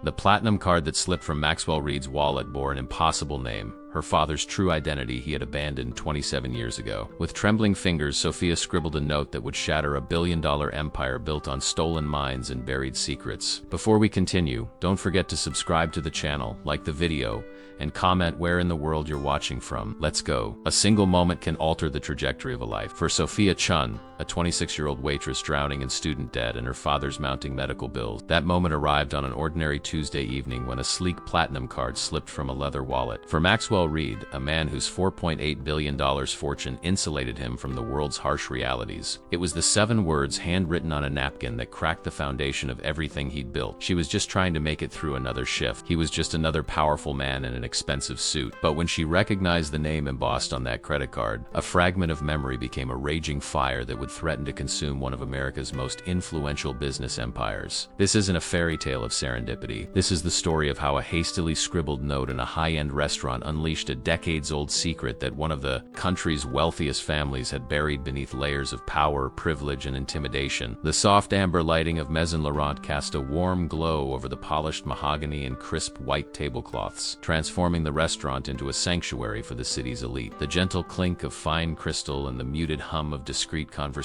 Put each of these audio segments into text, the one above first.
The platinum card that slipped from Maxwell Reed's wallet bore an impossible name, her father's true identity he had abandoned 27 years ago. With trembling fingers, Sophia scribbled a note that would shatter a billion-dollar empire built on stolen mines and buried secrets. Before we continue, don't forget to subscribe to the channel, like the video, and comment where in the world you're watching from. Let's go. A single moment can alter the trajectory of a life. For Sophia Chun, a 26-year-old waitress drowning in student debt and her father's mounting medical bills, that moment arrived on an ordinary Tuesday evening when a sleek platinum card slipped from a leather wallet. For Maxwell Reed, a man whose $4.8 billion fortune insulated him from the world's harsh realities, it was the 7 words handwritten on a napkin that cracked the foundation of everything he'd built. She was just trying to make it through another shift. He was just another powerful man in an expensive suit. But when she recognized the name embossed on that credit card, a fragment of memory became a raging fire that would threaten to consume one of America's most influential business empires. This isn't a fairy tale of serendipity. This is the story of how a hastily scribbled note in a high-end restaurant unleashed a decades-old secret that one of the country's wealthiest families had buried beneath layers of power, privilege, and intimidation. The soft amber lighting of Maison Laurent cast a warm glow over the polished mahogany and crisp white tablecloths, transforming the restaurant into a sanctuary for the city's elite. The gentle clink of fine crystal and the muted hum of discreet conversations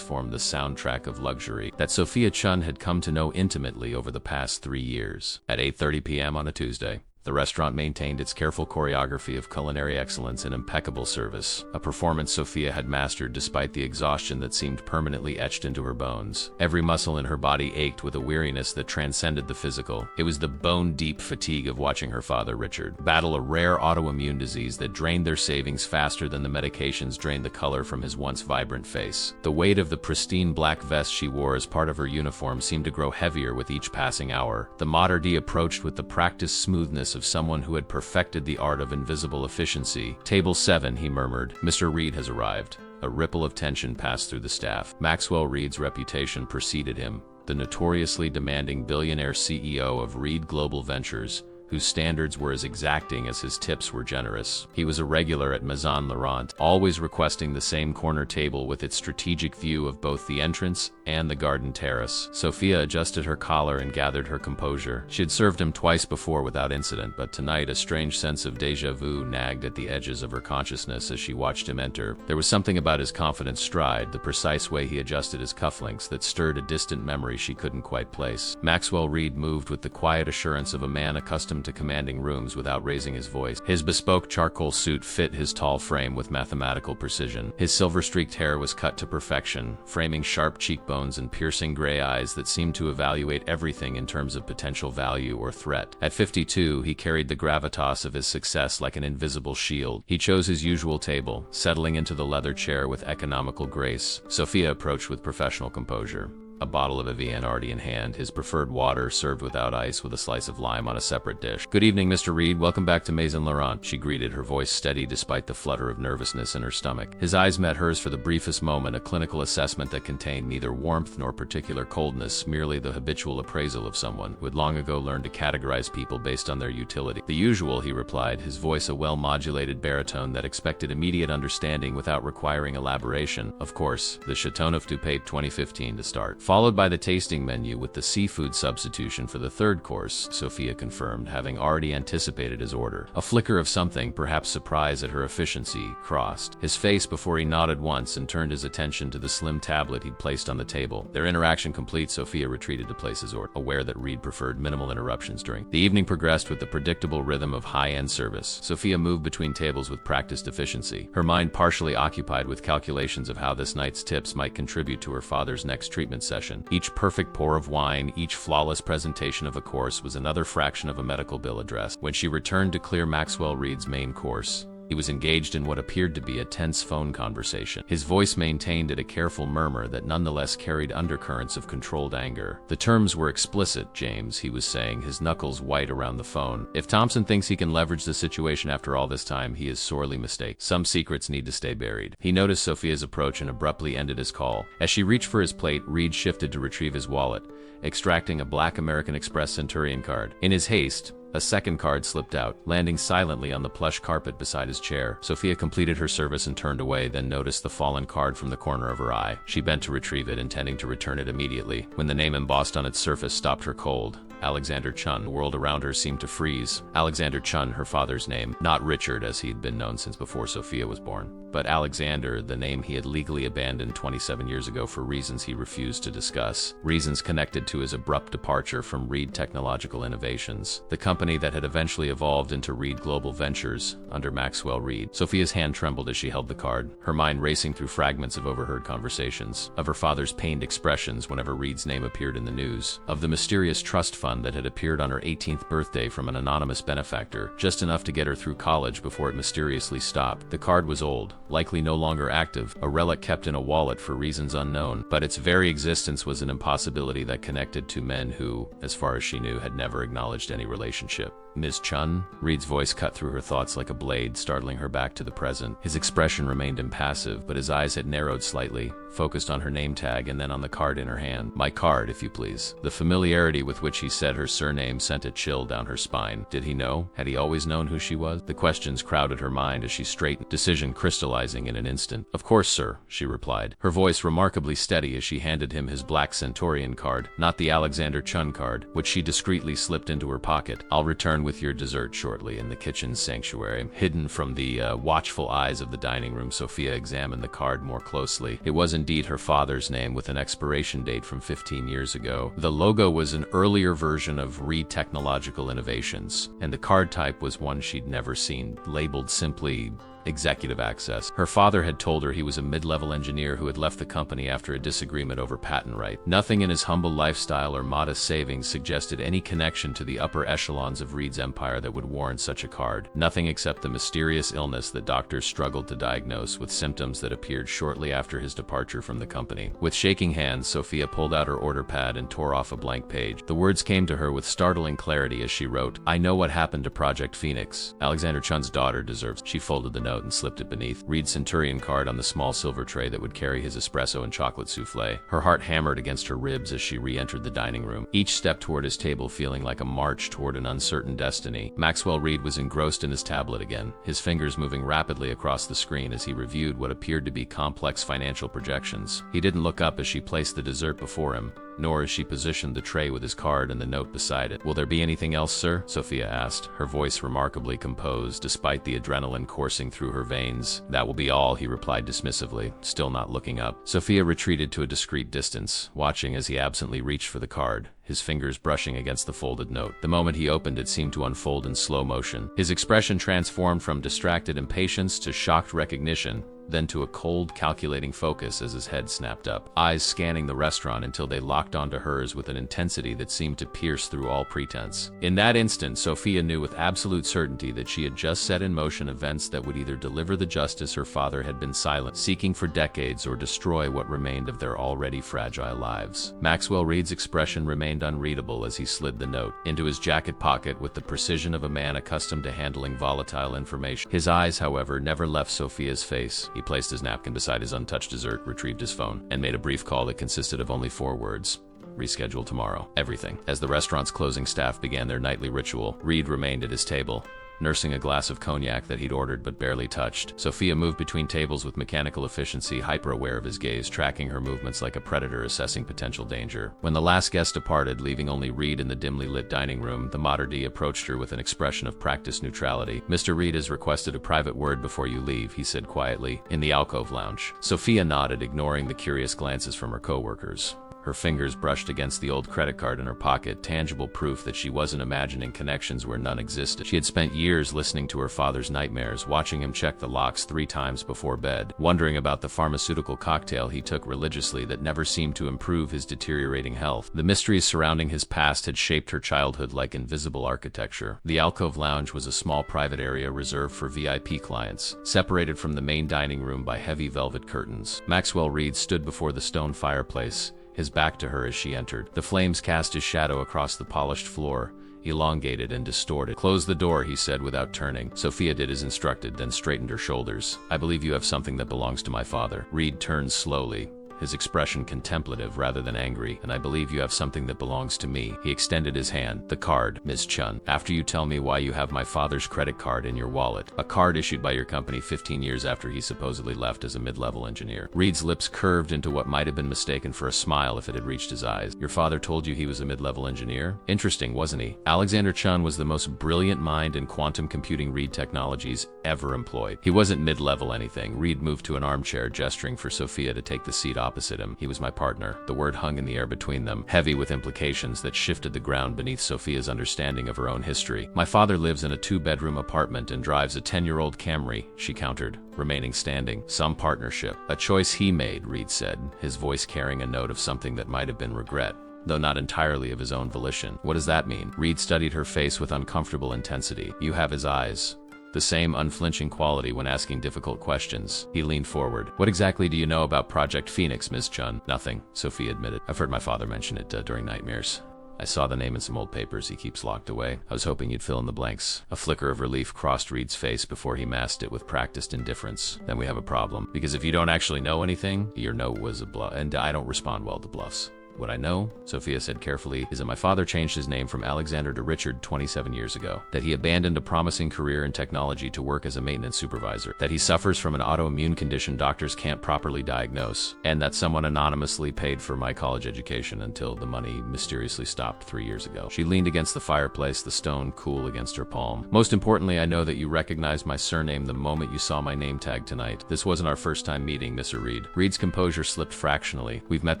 formed the soundtrack of luxury that Sophia Chun had come to know intimately over the past 3 years. At 8:30 p.m. on a Tuesday, the restaurant maintained its careful choreography of culinary excellence and impeccable service, a performance Sophia had mastered despite the exhaustion that seemed permanently etched into her bones. Every muscle in her body ached with a weariness that transcended the physical. It was the bone-deep fatigue of watching her father, Richard, battle a rare autoimmune disease that drained their savings faster than the medications drained the color from his once vibrant face. The weight of the pristine black vest she wore as part of her uniform seemed to grow heavier with each passing hour. The maître d' approached with the practiced smoothness of someone who had perfected the art of invisible efficiency. "Table 7, he murmured. "Mr. Reed has arrived." A ripple of tension passed through the staff. Maxwell Reed's reputation preceded him, the notoriously demanding billionaire CEO of Reed Global Ventures, whose standards were as exacting as his tips were generous. He was a regular at Maison Laurent, always requesting the same corner table with its strategic view of both the entrance and the garden terrace. Sophia adjusted her collar and gathered her composure. She had served him twice before without incident, but tonight a strange sense of déjà vu nagged at the edges of her consciousness as she watched him enter. There was something about his confident stride, the precise way he adjusted his cufflinks, that stirred a distant memory she couldn't quite place. Maxwell Reed moved with the quiet assurance of a man accustomed to commanding rooms without raising his voice. His bespoke charcoal suit fit his tall frame with mathematical precision. His silver-streaked hair was cut to perfection, framing sharp cheekbones and piercing gray eyes that seemed to evaluate everything in terms of potential value or threat. At 52, he carried the gravitas of his success like an invisible shield. He chose his usual table, settling into the leather chair with economical grace. Sophia approached with professional composure, a bottle of Evian already in hand, his preferred water served without ice with a slice of lime on a separate dish. "Good evening, Mr. Reed. Welcome back to Maison Laurent," she greeted, her voice steady despite the flutter of nervousness in her stomach. His eyes met hers for the briefest moment, a clinical assessment that contained neither warmth nor particular coldness, merely the habitual appraisal of someone who had long ago learned to categorize people based on their utility. "The usual," he replied, his voice a well-modulated baritone that expected immediate understanding without requiring elaboration. "Of course, the Chateauneuf du Pape 2015 to start, followed by the tasting menu with the seafood substitution for the third course," Sophia confirmed, having already anticipated his order. A flicker of something, perhaps surprise at her efficiency, crossed his face before he nodded once and turned his attention to the slim tablet he'd placed on the table. Their interaction complete, Sophia retreated to place his order, aware that Reed preferred minimal interruptions during. The evening progressed with the predictable rhythm of high-end service. Sophia moved between tables with practiced efficiency, her mind partially occupied with calculations of how this night's tips might contribute to her father's next treatment session. Each perfect pour of wine, each flawless presentation of a course was another fraction of a medical bill addressed. When she returned to clear Maxwell Reed's main course, he was engaged in what appeared to be a tense phone conversation. His voice maintained at a careful murmur that nonetheless carried undercurrents of controlled anger. "The terms were explicit, James," he was saying, his knuckles white around the phone. "If Thompson thinks he can leverage the situation after all this time, he is sorely mistaken. Some secrets need to stay buried." He noticed Sophia's approach and abruptly ended his call. As she reached for his plate, Reed shifted to retrieve his wallet, extracting a black American Express Centurion card. In his haste, a second card slipped out, landing silently on the plush carpet beside his chair. Sophia completed her service and turned away, then noticed the fallen card from the corner of her eye. She bent to retrieve it, intending to return it immediately, when the name embossed on its surface stopped her cold. Alexander Chun. The world around her seemed to freeze. Alexander Chun, her father's name, not Richard as he'd been known since before Sophia was born, but Alexander, the name he had legally abandoned 27 years ago for reasons he refused to discuss, reasons connected to his abrupt departure from Reed Technological Innovations, the company that had eventually evolved into Reed Global Ventures under Maxwell Reed. Sophia's hand trembled as she held the card, her mind racing through fragments of overheard conversations, of her father's pained expressions whenever Reed's name appeared in the news, of the mysterious trust fund that had appeared on her 18th birthday from an anonymous benefactor, just enough to get her through college before it mysteriously stopped. The card was old, likely no longer active, a relic kept in a wallet for reasons unknown, but its very existence was an impossibility that connected two men who, as far as she knew, had never acknowledged any relationship. Ms. Chun? Reed's voice cut through her thoughts like a blade, startling her back to the present. His expression remained impassive, but his eyes had narrowed slightly, focused on her name tag and then on the card in her hand. My card, if you please. The familiarity with which he said her surname sent a chill down her spine. Did he know? Had he always known who she was? The questions crowded her mind as she straightened, decision crystallizing in an instant. Of course, sir, she replied, her voice remarkably steady as she handed him his black Centaurian card, not the Alexander Chun card, which she discreetly slipped into her pocket. I'll return with your dessert shortly. In the kitchen's sanctuary, hidden from the watchful eyes of the dining room, Sophia examined the card more closely. It was indeed her father's name with an expiration date from 15 years ago. The logo was an earlier version of Reed Technological Innovations, and the card type was one she'd never seen, labeled simply executive access. Her father had told her he was a mid-level engineer who had left the company after a disagreement over patent right. Nothing in his humble lifestyle or modest savings suggested any connection to the upper echelons of Reed's empire that would warrant such a card. Nothing except the mysterious illness that doctors struggled to diagnose, with symptoms that appeared shortly after his departure from the company. With shaking hands, Sophia pulled out her order pad and tore off a blank page. The words came to her with startling clarity as she wrote, I know what happened to Project Phoenix. Alexander Chun's daughter deserves. She folded the note and slipped it beneath Reed's Centurion card on the small silver tray that would carry his espresso and chocolate souffle. Her heart hammered against her ribs as she re-entered the dining room, each step toward his table feeling like a march toward an uncertain destiny. Maxwell Reed was engrossed in his tablet again, his fingers moving rapidly across the screen as he reviewed what appeared to be complex financial projections. He didn't look up as she placed the dessert before him, nor as she positioned the tray with his card and the note beside it. Will there be anything else, sir? Sophia asked, her voice remarkably composed despite the adrenaline coursing through her veins. That will be all, he replied dismissively, still not looking up. Sophia retreated to a discreet distance, watching as he absently reached for the card, his fingers brushing against the folded note. The moment he opened it seemed to unfold in slow motion. His expression transformed from distracted impatience to shocked recognition, then to a cold, calculating focus as his head snapped up, eyes scanning the restaurant until they locked onto hers with an intensity that seemed to pierce through all pretense. In that instant, Sophia knew with absolute certainty that she had just set in motion events that would either deliver the justice her father had been silent, seeking for decades, or destroy what remained of their already fragile lives. Maxwell Reed's expression remained unreadable as he slid the note into his jacket pocket with the precision of a man accustomed to handling volatile information. His eyes, however, never left Sophia's face. He placed his napkin beside his untouched dessert, retrieved his phone, and made a brief call that consisted of only 4 words. Reschedule tomorrow. Everything. As the restaurant's closing staff began their nightly ritual, Reed remained at his table, nursing a glass of cognac that he'd ordered but barely touched. Sophia moved between tables with mechanical efficiency, hyper-aware of his gaze, tracking her movements like a predator assessing potential danger. When the last guest departed, leaving only Reed in the dimly lit dining room, the maître d' approached her with an expression of practiced neutrality. Mr. Reed has requested a private word before you leave, he said quietly, in the alcove lounge. Sophia nodded, ignoring the curious glances from her co-workers. Her fingers brushed against the old credit card in her pocket, tangible proof that she wasn't imagining connections where none existed. She had spent years listening to her father's nightmares, watching him check the locks 3 times before bed, wondering about the pharmaceutical cocktail he took religiously that never seemed to improve his deteriorating health. The mysteries surrounding his past had shaped her childhood like invisible architecture. The alcove lounge was a small private area reserved for VIP clients, separated from the main dining room by heavy velvet curtains. Maxwell Reed stood before the stone fireplace, his back to her as she entered. The flames cast his shadow across the polished floor, elongated and distorted. Close the door, he said without turning. Sophia did as instructed, then straightened her shoulders. I believe you have something that belongs to my father. Reed turned slowly, his expression contemplative rather than angry. "And I believe you have something that belongs to me." He extended his hand. "The card, Ms. Chun. After you tell me why you have my father's credit card in your wallet." "A card issued by your company 15 years after he supposedly left as a mid-level engineer." Reed's lips curved into what might have been mistaken for a smile if it had reached his eyes. "Your father told you he was a mid-level engineer? Interesting, wasn't he?" Alexander Chun was the most brilliant mind in quantum computing Reed Technologies ever employed. "He wasn't mid-level anything." Reed moved to an armchair, gesturing for Sophia to take the seat opposite him. "He was my partner." The word hung in the air between them, heavy with implications that shifted the ground beneath Sophia's understanding of her own history. "My father lives in a 2-bedroom apartment and drives a 10-year-old Camry," she countered, remaining standing. "Some partnership. A choice he made," Reed said, his voice carrying a note of something that might have been regret, though not entirely of his own volition. "What does that mean?" Reed studied her face with uncomfortable intensity. "You have his eyes. The same unflinching quality when asking difficult questions." He leaned forward. "What exactly do you know about Project Phoenix, Ms. Chun?" "Nothing," Sophia admitted. "I've heard my father mention it during nightmares. I saw the name in some old papers he keeps locked away. I was hoping you'd fill in the blanks." A flicker of relief crossed Reed's face before he masked it with practiced indifference. "Then we have a problem. Because if you don't actually know anything, your no was a bluff, and I don't respond well to bluffs. What I know," Sophia said carefully, "is that my father changed his name from Alexander to Richard 27 years ago. That he abandoned a promising career in technology to work as a maintenance supervisor. That he suffers from an autoimmune condition doctors can't properly diagnose. And that someone anonymously paid for my college education until the money mysteriously stopped 3 years ago." She leaned against the fireplace, the stone cool against her palm. "Most importantly, I know that you recognized my surname the moment you saw my name tag tonight. This wasn't our first time meeting, Mr. Reed." Reed's composure slipped fractionally. "We've met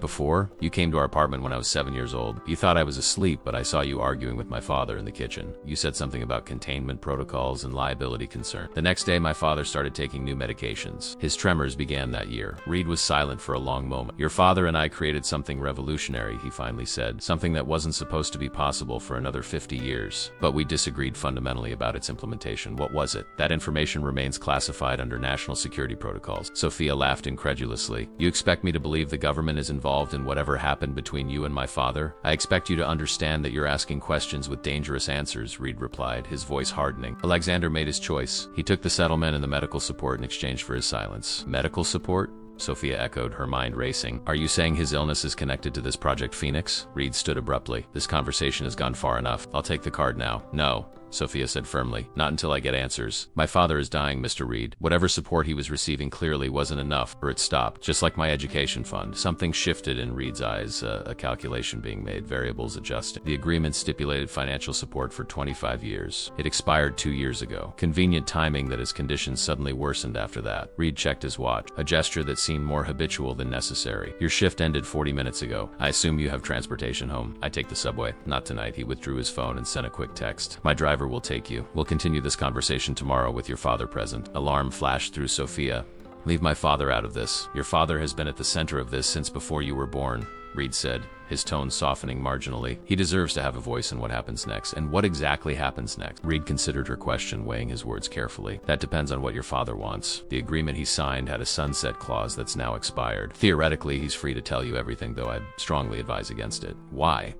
before. You came to our apartment when I was 7 years old. You thought I was asleep, but I saw you arguing with my father in the kitchen. You said something about containment protocols and liability concern. The next day, my father started taking new medications. His tremors began that year." Reed was silent for a long moment. "Your father and I created something revolutionary," he finally said. "Something that wasn't supposed to be possible for another 50 years. But we disagreed fundamentally about its implementation." "What was it?" "That information remains classified under national security protocols." Sophia laughed incredulously. "You expect me to believe the government is involved in whatever happened between you and my father? I expect you to understand that you're asking questions with dangerous answers," Reed replied, his voice hardening. "Alexander made his choice. He took the settlement and the medical support in exchange for his silence." "Medical support?" Sophia echoed, her mind racing. "Are you saying his illness is connected to this Project Phoenix?" Reed stood abruptly. "This conversation has gone far enough. I'll take the card now." "No," Sophia said firmly. "Not until I get answers. My father is dying, Mr. Reed. Whatever support he was receiving clearly wasn't enough, or it stopped. Just like my education fund." Something shifted in Reed's eyes, a calculation being made, variables adjusted. "The agreement stipulated financial support for 25 years. It expired 2 years ago. Convenient timing that his condition suddenly worsened after that." Reed checked his watch, a gesture that seemed more habitual than necessary. "Your shift ended 40 minutes ago. I assume you have transportation home." "I take the subway." "Not tonight." He withdrew his phone and sent a quick text. "My driver will take you. We'll continue this conversation tomorrow with your father present." Alarm flashed through Sophia. "Leave my father out of this. Your father has been at the center of this since before you were born," Reed said, his tone softening marginally. "He deserves to have a voice in what happens next." "And what exactly happens next?" Reed considered her question, weighing his words carefully. "That depends on what your father wants. The agreement he signed had a sunset clause that's now expired. Theoretically, he's free to tell you everything, though I'd strongly advise against it." "Why?"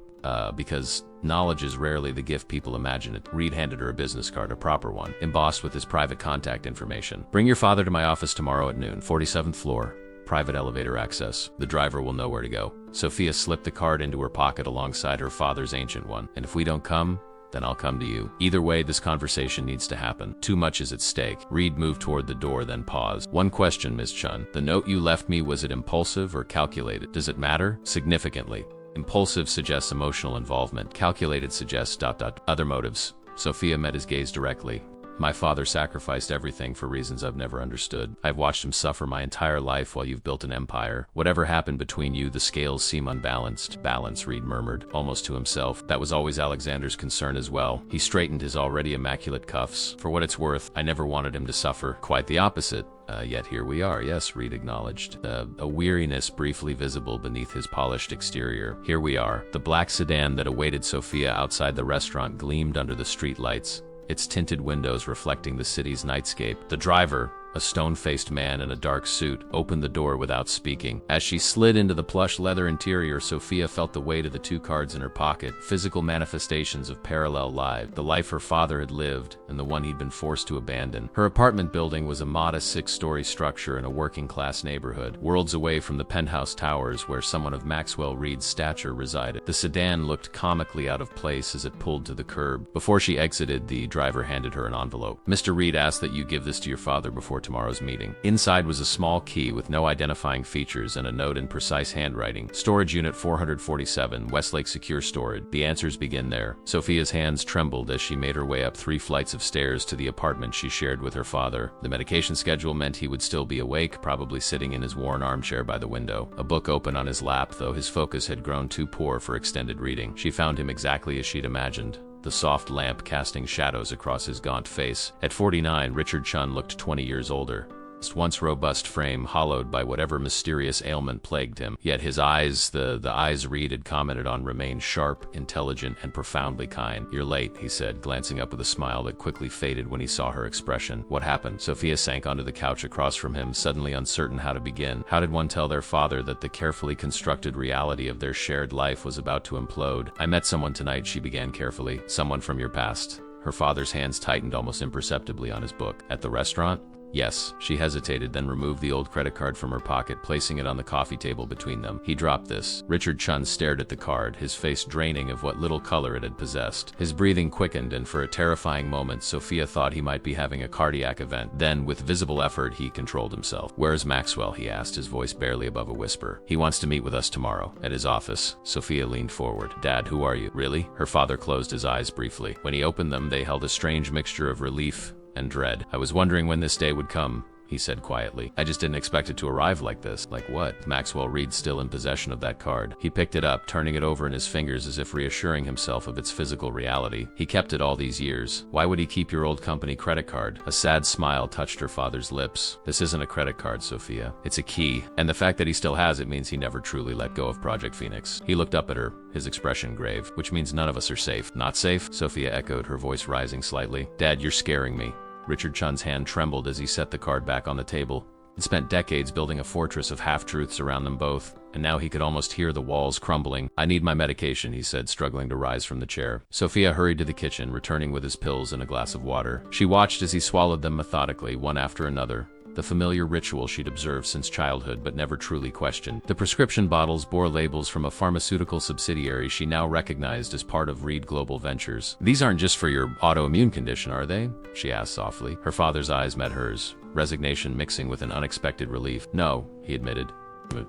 Because knowledge is rarely the gift people imagine it." Reed handed her a business card, a proper one, embossed with his private contact information. "Bring your father to my office tomorrow at noon, 47th floor. Private elevator access. The driver will know where to go." Sophia slipped the card into her pocket alongside her father's ancient one. "And if we don't come, then I'll come to you. Either way, this conversation needs to happen. Too much is at stake." Reed moved toward the door, then paused. "One question, Ms. Chun. The note you left me, was it impulsive or calculated? Does it matter?" "Significantly. Impulsive suggests emotional involvement. Calculated suggests ... other motives." Sophia met his gaze directly. "My father sacrificed everything for reasons I've never understood. I've watched him suffer my entire life while you've built an empire. Whatever happened between you, the scales seem unbalanced." "Balance," Reed murmured, almost to himself. "That was always Alexander's concern as well." He straightened his already immaculate cuffs. "For what it's worth, I never wanted him to suffer. Quite the opposite. Yet here we are." "Yes," Reed acknowledged, a weariness briefly visible beneath his polished exterior. "Here we are." The black sedan that awaited Sophia outside the restaurant gleamed under the street lights, its tinted windows reflecting the city's nightscape. The driver, A stone-faced man in a dark suit opened the door without speaking. As she slid into the plush leather interior, Sophia felt the weight of the 2 cards in her pocket, physical manifestations of parallel lives, the life her father had lived and the one he'd been forced to abandon. Her apartment building was a modest 6-story structure in a working-class neighborhood, worlds away from the penthouse towers where someone of Maxwell Reed's stature resided. The sedan looked comically out of place as it pulled to the curb. Before she exited, the driver handed her an envelope. "Mr. Reed asked that you give this to your father before tomorrow's meeting." Inside was a small key with no identifying features and a note in precise handwriting. "Storage Unit 447, Westlake Secure Storage. The answers begin there." Sophia's hands trembled as she made her way up 3 flights of stairs to the apartment she shared with her father. The medication schedule meant he would still be awake, probably sitting in his worn armchair by the window, a book open on his lap, though his focus had grown too poor for extended reading. She found him exactly as she'd imagined, the soft lamp casting shadows across his gaunt face. At 49, Richard Chun looked 20 years older. His once robust frame hollowed by whatever mysterious ailment plagued him. Yet his eyes, the eyes Reed had commented on, remained sharp, intelligent, and profoundly kind. "You're late," he said, glancing up with a smile that quickly faded when he saw her expression. "What happened?" Sophia sank onto the couch across from him, suddenly uncertain how to begin. How did one tell their father that the carefully constructed reality of their shared life was about to implode? "I met someone tonight," she began carefully. "Someone from your past." Her father's hands tightened almost imperceptibly on his book. "At the restaurant?" "Yes." She hesitated, then removed the old credit card from her pocket, placing it on the coffee table between them. "He dropped this." Richard Chun stared at the card, his face draining of what little color it had possessed. His breathing quickened, and for a terrifying moment, Sophia thought he might be having a cardiac event. Then, with visible effort, he controlled himself. "Where's Maxwell?" he asked, his voice barely above a whisper. "He wants to meet with us tomorrow, at his office." Sophia leaned forward. "Dad, who are you?" "Really?" Her father closed his eyes briefly. When he opened them, they held a strange mixture of relief and dread. "I was wondering when this day would come," he said quietly. "I just didn't expect it to arrive like this." "Like what?" Maxwell Reed still in possession of that card. He picked it up, turning it over in his fingers as if reassuring himself of its physical reality. "He kept it all these years. Why would he keep your old company credit card?" A sad smile touched her father's lips. "This isn't a credit card, Sophia. It's a key. And the fact that he still has it means he never truly let go of Project Phoenix." He looked up at her, his expression grave. "Which means none of us are safe." "Not safe?" Sophia echoed, her voice rising slightly. "Dad, you're scaring me." Richard Chun's hand trembled as he set the card back on the table. He'd spent decades building a fortress of half-truths around them both, and now he could almost hear the walls crumbling. "I need my medication," he said, struggling to rise from the chair. Sophia hurried to the kitchen, returning with his pills and a glass of water. She watched as he swallowed them methodically, one after another, the familiar ritual she'd observed since childhood but never truly questioned. The prescription bottles bore labels from a pharmaceutical subsidiary she now recognized as part of Reed Global Ventures. "These aren't just for your autoimmune condition, are they?" she asked softly. Her father's eyes met hers, resignation mixing with an unexpected relief. "No," he admitted.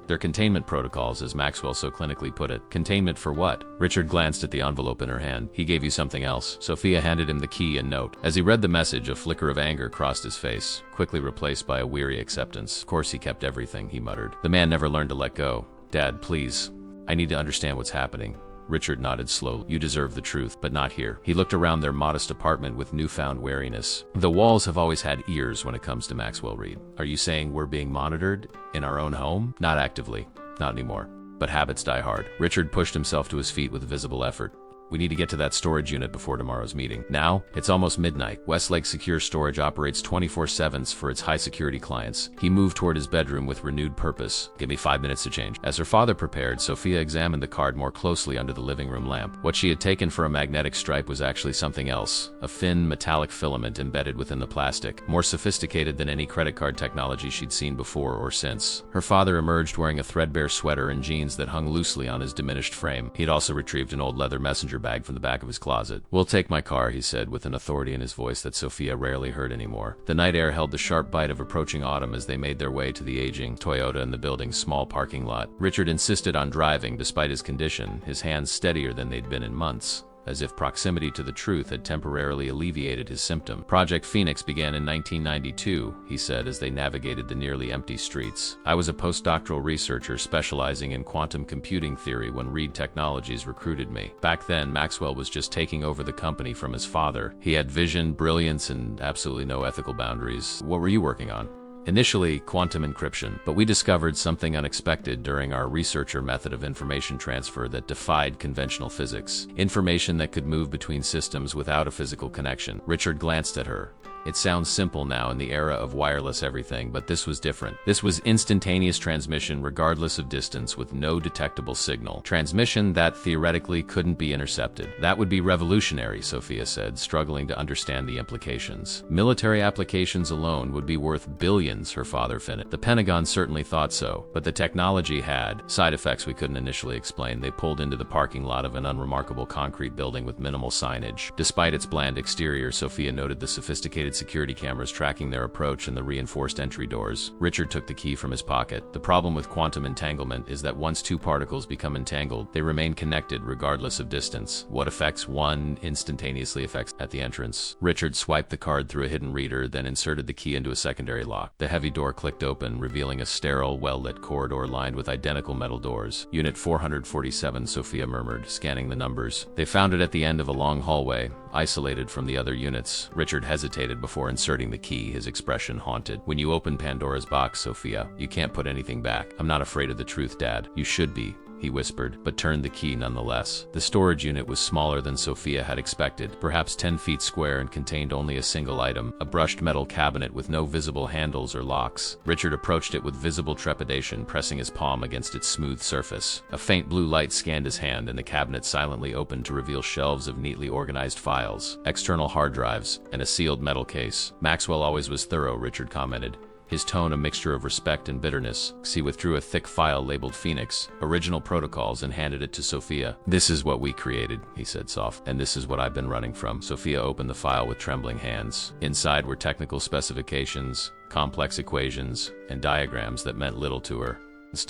"They're containment protocols, as Maxwell so clinically put it." "Containment for what?" Richard glanced at the envelope in her hand. "He gave you something else." Sophia handed him the key and note. As he read the message, a flicker of anger crossed his face, quickly replaced by a weary acceptance. "Of course he kept everything," he muttered. "The man never learned to let go." "Dad, please. I need to understand what's happening." Richard nodded slowly. "You deserve the truth, but not here." He looked around their modest apartment with newfound wariness. "The walls have always had ears when it comes to Maxwell Reed. Are you saying we're being monitored? In our own home?" "Not actively. Not anymore. But habits die hard." Richard pushed himself to his feet with visible effort. "We need to get to that storage unit before tomorrow's meeting." "Now? It's almost midnight. Westlake Secure Storage operates 24/7 for its high-security clients." He moved toward his bedroom with renewed purpose. "Give me 5 minutes to change." As her father prepared, Sophia examined the card more closely under the living room lamp. What she had taken for a magnetic stripe was actually something else, a thin, metallic filament embedded within the plastic, more sophisticated than any credit card technology she'd seen before or since. Her father emerged wearing a threadbare sweater and jeans that hung loosely on his diminished frame. He'd also retrieved an old leather messenger bag from the back of his closet. "We'll take my car," he said, with an authority in his voice that Sophia rarely heard anymore. The night air held the sharp bite of approaching autumn as they made their way to the aging Toyota in the building's small parking lot. Richard insisted on driving despite his condition, his hands steadier than they'd been in months, as if proximity to the truth had temporarily alleviated his symptom. "Project Phoenix began in 1992, he said as they navigated the nearly empty streets. "I was a postdoctoral researcher specializing in quantum computing theory when Reed Technologies recruited me. Back then, Maxwell was just taking over the company from his father. He had vision, brilliance, and absolutely no ethical boundaries." "What were you working on?" "Initially, quantum encryption, but we discovered something unexpected during our researcher method of information transfer that defied conventional physics. Information that could move between systems without a physical connection." Richard glanced at her, It sounds simple now in the era of wireless everything, but this was different. This was instantaneous transmission regardless of distance with no detectable signal. Transmission that theoretically couldn't be intercepted. That would be revolutionary, Sophia said, struggling to understand the implications. Military applications alone would be worth billions, her father finished. The Pentagon certainly thought so, but the technology had side effects we couldn't initially explain. They pulled into the parking lot of an unremarkable concrete building with minimal signage. Despite its bland exterior, Sophia noted the sophisticated security cameras tracking their approach and the reinforced entry doors. Richard took the key from his pocket. The problem with quantum entanglement is that once two particles become entangled, they remain connected regardless of distance. What affects one instantaneously affects at the entrance. Richard swiped the card through a hidden reader, then inserted the key into a secondary lock. The heavy door clicked open, revealing a sterile, well-lit corridor lined with identical metal doors. Unit 447, Sophia murmured, scanning the numbers. They found it at the end of a long hallway, isolated from the other units. Richard hesitated before inserting the key, his expression haunted. When you open Pandora's box, Sophia, you can't put anything back. I'm not afraid of the truth, Dad. You should be, he whispered, but turned the key nonetheless. The storage unit was smaller than Sophia had expected, perhaps 10 feet square, and contained only a single item, a brushed metal cabinet with no visible handles or locks. Richard approached it with visible trepidation, pressing his palm against its smooth surface. A faint blue light scanned his hand, and the cabinet silently opened to reveal shelves of neatly organized files, external hard drives, and a sealed metal case. Maxwell always was thorough, Richard commented, his tone a mixture of respect and bitterness. He withdrew a thick file labeled Phoenix, Original Protocols, and handed it to Sophia. This is what we created, he said soft, and this is what I've been running from. Sophia opened the file with trembling hands. Inside were technical specifications, complex equations, and diagrams that meant little to her.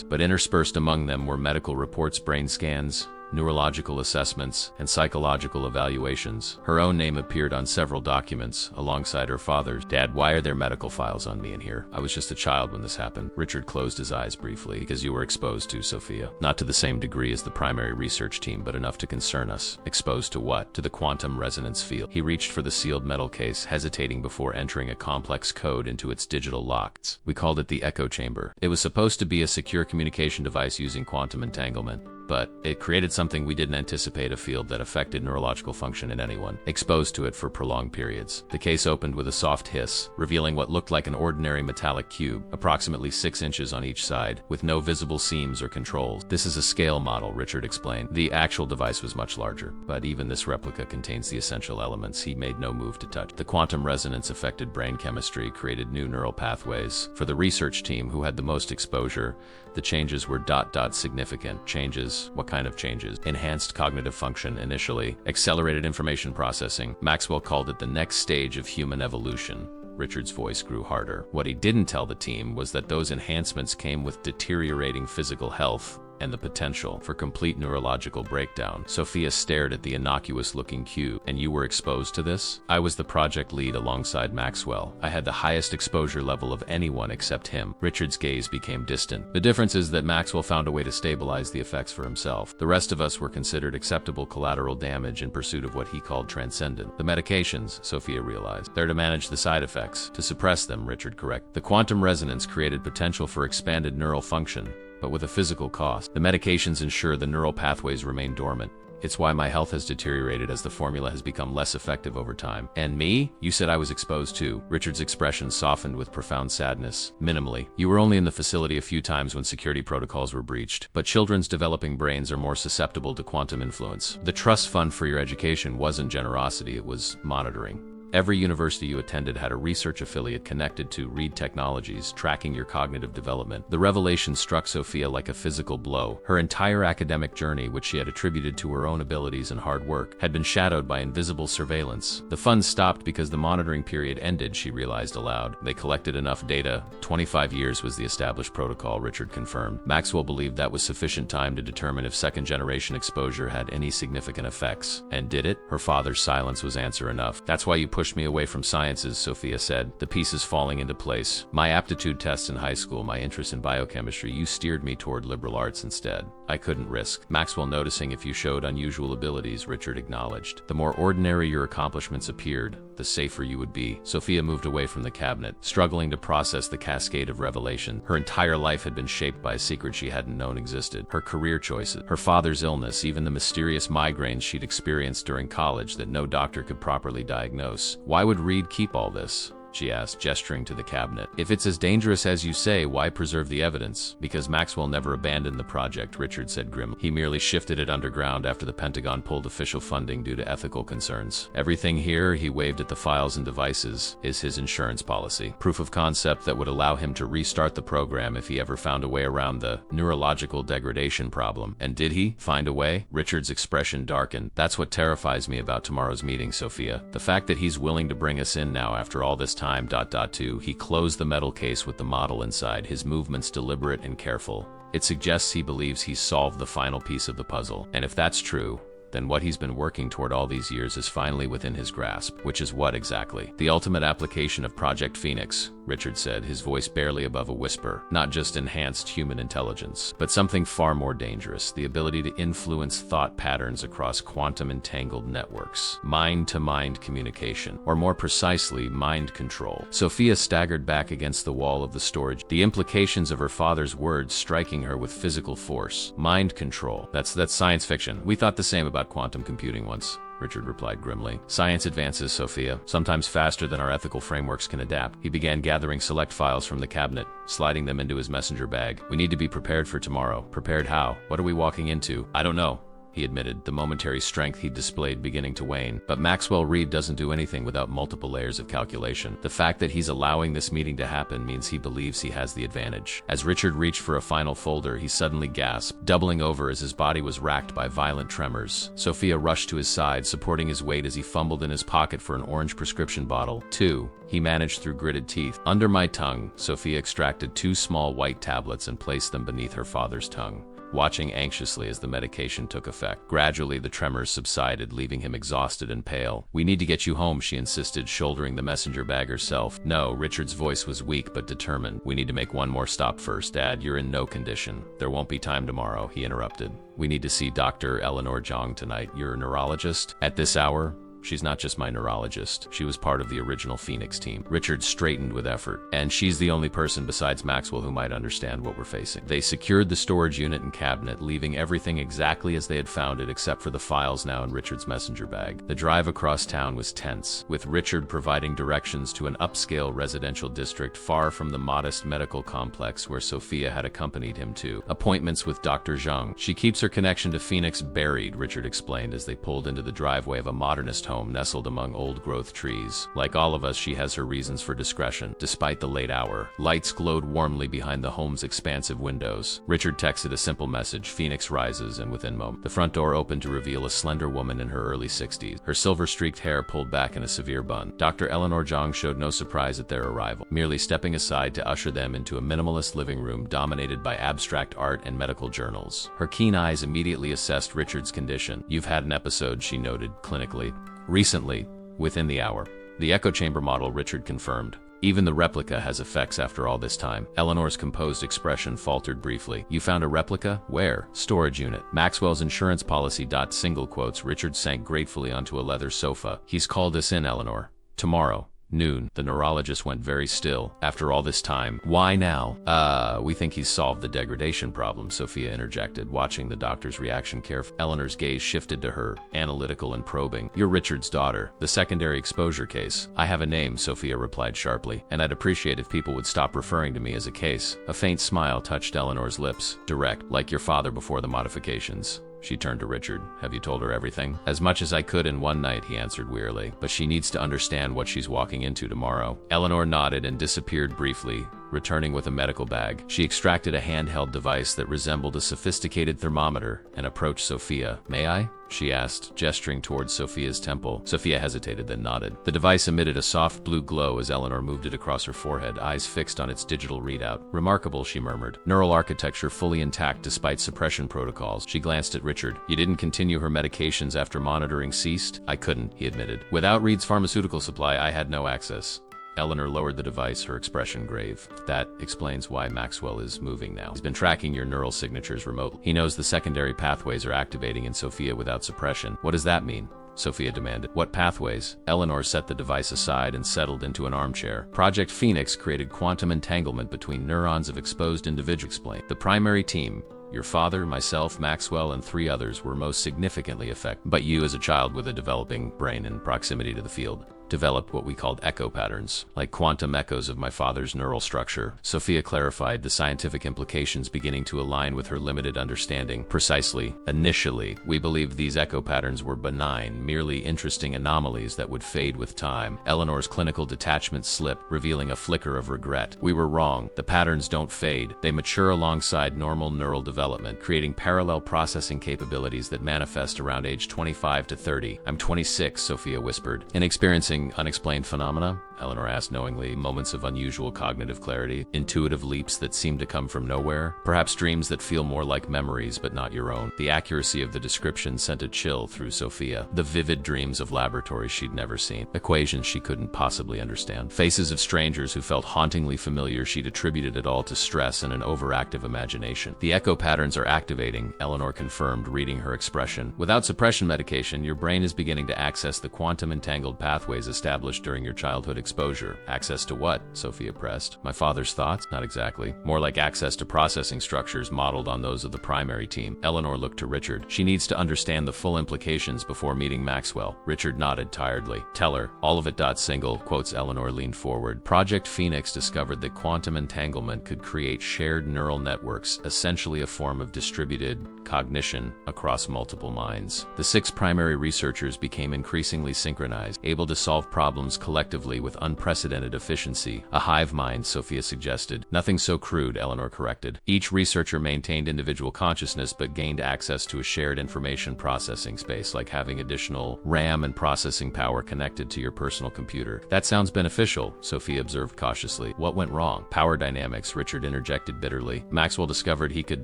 But interspersed among them were medical reports, brain scans, neurological assessments, and psychological evaluations. Her own name appeared on several documents, alongside her father's. Dad, why are there medical files on me in here? I was just a child when this happened. Richard closed his eyes briefly. Because you were exposed to, Sophia. Not to the same degree as the primary research team, but enough to concern us. Exposed to what? To the quantum resonance field. He reached for the sealed metal case, hesitating before entering a complex code into its digital locks. We called it the echo chamber. It was supposed to be a secure communication device using quantum entanglement, but it created something we didn't anticipate, a field that affected neurological function in anyone exposed to it for prolonged periods. The case opened with a soft hiss, revealing what looked like an ordinary metallic cube, approximately 6 inches on each side, with no visible seams or controls. This is a scale model, Richard explained. The actual device was much larger, but even this replica contains the essential elements he made no move to touch. The quantum resonance affected brain chemistry, created new neural pathways. For the research team, who had the most exposure, the changes were significant. Changes? What kind of changes? Enhanced cognitive function initially, accelerated information processing. Maxwell called it the next stage of human evolution. Richard's voice grew harder. What he didn't tell the team was that those enhancements came with deteriorating physical health and the potential for complete neurological breakdown. Sophia stared at the innocuous-looking cube. And you were exposed to this? I was the project lead alongside Maxwell. I had the highest exposure level of anyone except him. Richard's gaze became distant. The difference is that Maxwell found a way to stabilize the effects for himself. The rest of us were considered acceptable collateral damage in pursuit of what he called transcendent. The medications, Sophia realized. They're to manage the side effects, to suppress them, Richard corrected. The quantum resonance created potential for expanded neural function, but with a physical cost. The medications ensure the neural pathways remain dormant. It's why my health has deteriorated as the formula has become less effective over time. And me? You said I was exposed too. Richard's expression softened with profound sadness. Minimally. You were only in the facility a few times when security protocols were breached. But children's developing brains are more susceptible to quantum influence. The trust fund for your education wasn't generosity, it was monitoring. Every university you attended had a research affiliate connected to Reed Technologies, tracking your cognitive development. The revelation struck Sophia like a physical blow. Her entire academic journey, which she had attributed to her own abilities and hard work, had been shadowed by invisible surveillance. The funds stopped because the monitoring period ended, she realized aloud. They collected enough data. 25 years was the established protocol, Richard confirmed. Maxwell believed that was sufficient time to determine if second-generation exposure had any significant effects. And did it? Her father's silence was answer enough. That's why you pushed me away from sciences, Sophia said, the pieces falling into place. My aptitude tests in high school, my interest in biochemistry, you steered me toward liberal arts instead. I couldn't risk. Maxwell noticing if you showed unusual abilities, Richard acknowledged. The more ordinary your accomplishments appeared, the safer you would be. Sophia moved away from the cabinet, struggling to process the cascade of revelation. Her entire life had been shaped by a secret she hadn't known existed. Her career choices, her father's illness, even the mysterious migraines she'd experienced during college that no doctor could properly diagnose. Why would Reed keep all this? She asked, gesturing to the cabinet. If it's as dangerous as you say, why preserve the evidence? Because Maxwell never abandoned the project, Richard said grimly. He merely shifted it underground after the Pentagon pulled official funding due to ethical concerns. Everything here, he waved at the files and devices, is his insurance policy. Proof of concept that would allow him to restart the program if he ever found a way around the neurological degradation problem. And did he find a way? Richard's expression darkened. That's what terrifies me about tomorrow's meeting, Sophia. The fact that he's willing to bring us in now after all this time. He closed the metal case with the model inside, his movements deliberate and careful. It suggests he believes he's solved the final piece of the puzzle. And if that's true, then what he's been working toward all these years is finally within his grasp. Which is what exactly? The ultimate application of Project Phoenix, Richard said, his voice barely above a whisper. Not just enhanced human intelligence, but something far more dangerous, the ability to influence thought patterns across quantum-entangled networks. Mind-to-mind communication, or more precisely, mind control. Sophia staggered back against the wall of the storage, the implications of her father's words striking her with physical force. Mind control. That's science fiction. We thought the same about quantum computing once, Richard replied grimly. Science advances, Sophia, sometimes faster than our ethical frameworks can adapt. He began gathering select files from the cabinet, sliding them into his messenger bag. We need to be prepared for tomorrow. Prepared how? What are we walking into? I don't know, he admitted, the momentary strength he'd displayed beginning to wane. But Maxwell Reed doesn't do anything without multiple layers of calculation. The fact that he's allowing this meeting to happen means he believes he has the advantage. As Richard reached for a final folder, he suddenly gasped, doubling over as his body was racked by violent tremors. Sophia rushed to his side, supporting his weight as he fumbled in his pocket for an orange prescription bottle. Two, he managed through gritted teeth. Under my tongue, Sophia extracted 2 small white tablets and placed them beneath her father's tongue, watching anxiously as the medication took effect. Gradually, the tremors subsided, leaving him exhausted and pale. We need to get you home, she insisted, shouldering the messenger bag herself. No, Richard's voice was weak but determined. We need to make one more stop first, Dad. You're in no condition. There won't be time tomorrow, he interrupted. We need to see Dr. Eleanor Zhang tonight. You're a neurologist? At this hour? She's not just my neurologist. She was part of the original Phoenix team. Richard straightened with effort. And she's the only person besides Maxwell who might understand what we're facing. They secured the storage unit and cabinet, leaving everything exactly as they had found it except for the files now in Richard's messenger bag. The drive across town was tense, with Richard providing directions to an upscale residential district far from the modest medical complex where Sophia had accompanied him to. Appointments with Dr. Zhang. She keeps her connection to Phoenix buried, Richard explained as they pulled into the driveway of a modernist home nestled among old-growth trees. Like all of us, she has her reasons for discretion. Despite the late hour, lights glowed warmly behind the home's expansive windows. Richard texted a simple message, Phoenix rises, and within moments, the front door opened to reveal a slender woman in her early 60s, her silver-streaked hair pulled back in a severe bun. Dr. Eleanor Zhang showed no surprise at their arrival, merely stepping aside to usher them into a minimalist living room dominated by abstract art and medical journals. Her keen eyes immediately assessed Richard's condition. You've had an episode, she noted, clinically. Recently, within the hour. The echo chamber model, Richard confirmed. Even the replica has effects after all this time. Eleanor's composed expression faltered briefly. You found a replica? Where? Storage unit. Maxwell's insurance policy. Single quotes. Richard sank gratefully onto a leather sofa. He's called us in, Eleanor. Tomorrow. Noon. The neurologist went very still. After all this time. Why now? We think he's solved the degradation problem, Sophia interjected, watching the doctor's reaction carefully. Eleanor's gaze shifted to her, analytical and probing. You're Richard's daughter. The secondary exposure case. I have a name, Sophia replied sharply, and I'd appreciate if people would stop referring to me as a case. A faint smile touched Eleanor's lips. Direct, like your father before the modifications. She turned to Richard. Have you told her everything? As much as I could in one night, he answered wearily. But she needs to understand what she's walking into tomorrow. Eleanor nodded and disappeared briefly, returning with a medical bag. She extracted a handheld device that resembled a sophisticated thermometer and approached Sophia. May I? She asked, gesturing towards Sophia's temple. Sophia hesitated, then nodded. The device emitted a soft blue glow as Eleanor moved it across her forehead, eyes fixed on its digital readout. Remarkable, she murmured. Neural architecture fully intact despite suppression protocols. She glanced at Richard. You didn't continue her medications after monitoring ceased? I couldn't, he admitted. Without Reed's pharmaceutical supply, I had no access. Eleanor lowered the device, her expression grave. That explains why Maxwell is moving now. He's been tracking your neural signatures remotely. He knows the secondary pathways are activating in Sophia without suppression. What does that mean? Sophia demanded. What pathways? Eleanor set the device aside and settled into an armchair. Project Phoenix created quantum entanglement between neurons of exposed individuals. Explained. The primary team, your father, myself, Maxwell, and 3 others were most significantly affected. But you, as a child with a developing brain in proximity to the field, developed what we called echo patterns, like quantum echoes of my father's neural structure. Sophia clarified, the scientific implications beginning to align with her limited understanding. Precisely. Initially, we believed these echo patterns were benign, merely interesting anomalies that would fade with time. Eleanor's clinical detachment slipped, revealing a flicker of regret. We were wrong. The patterns don't fade. They mature alongside normal neural development, creating parallel processing capabilities that manifest around age 25 to 30. I'm 26, Sophia whispered. In experiencing unexplained phenomena? Eleanor asked knowingly. Moments of unusual cognitive clarity, intuitive leaps that seem to come from nowhere, perhaps dreams that feel more like memories but not your own. The accuracy of the description sent a chill through Sophia. The vivid dreams of laboratories she'd never seen, equations she couldn't possibly understand, faces of strangers who felt hauntingly familiar. She'd attributed it all to stress and an overactive imagination. The echo patterns are activating, Eleanor confirmed, reading her expression. Without suppression medication, your brain is beginning to access the quantum entangled pathways established during your childhood exposure. Access to what? Sophia pressed. My father's thoughts? Not exactly. More like access to processing structures modeled on those of the primary team. Eleanor looked to Richard. She needs to understand the full implications before meeting Maxwell. Richard nodded tiredly. Tell her. All of it. Single quotes. Eleanor leaned forward. Project Phoenix discovered that quantum entanglement could create shared neural networks, essentially a form of distributed cognition across multiple minds. The 6 primary researchers became increasingly synchronized, able to solve problems collectively with unprecedented efficiency. A hive mind, Sophia suggested. Nothing so crude, Eleanor corrected. Each researcher maintained individual consciousness but gained access to a shared information processing space, like having additional RAM and processing power connected to your personal computer. That sounds beneficial, Sophia observed cautiously. What went wrong? Power dynamics, Richard interjected bitterly. Maxwell discovered he could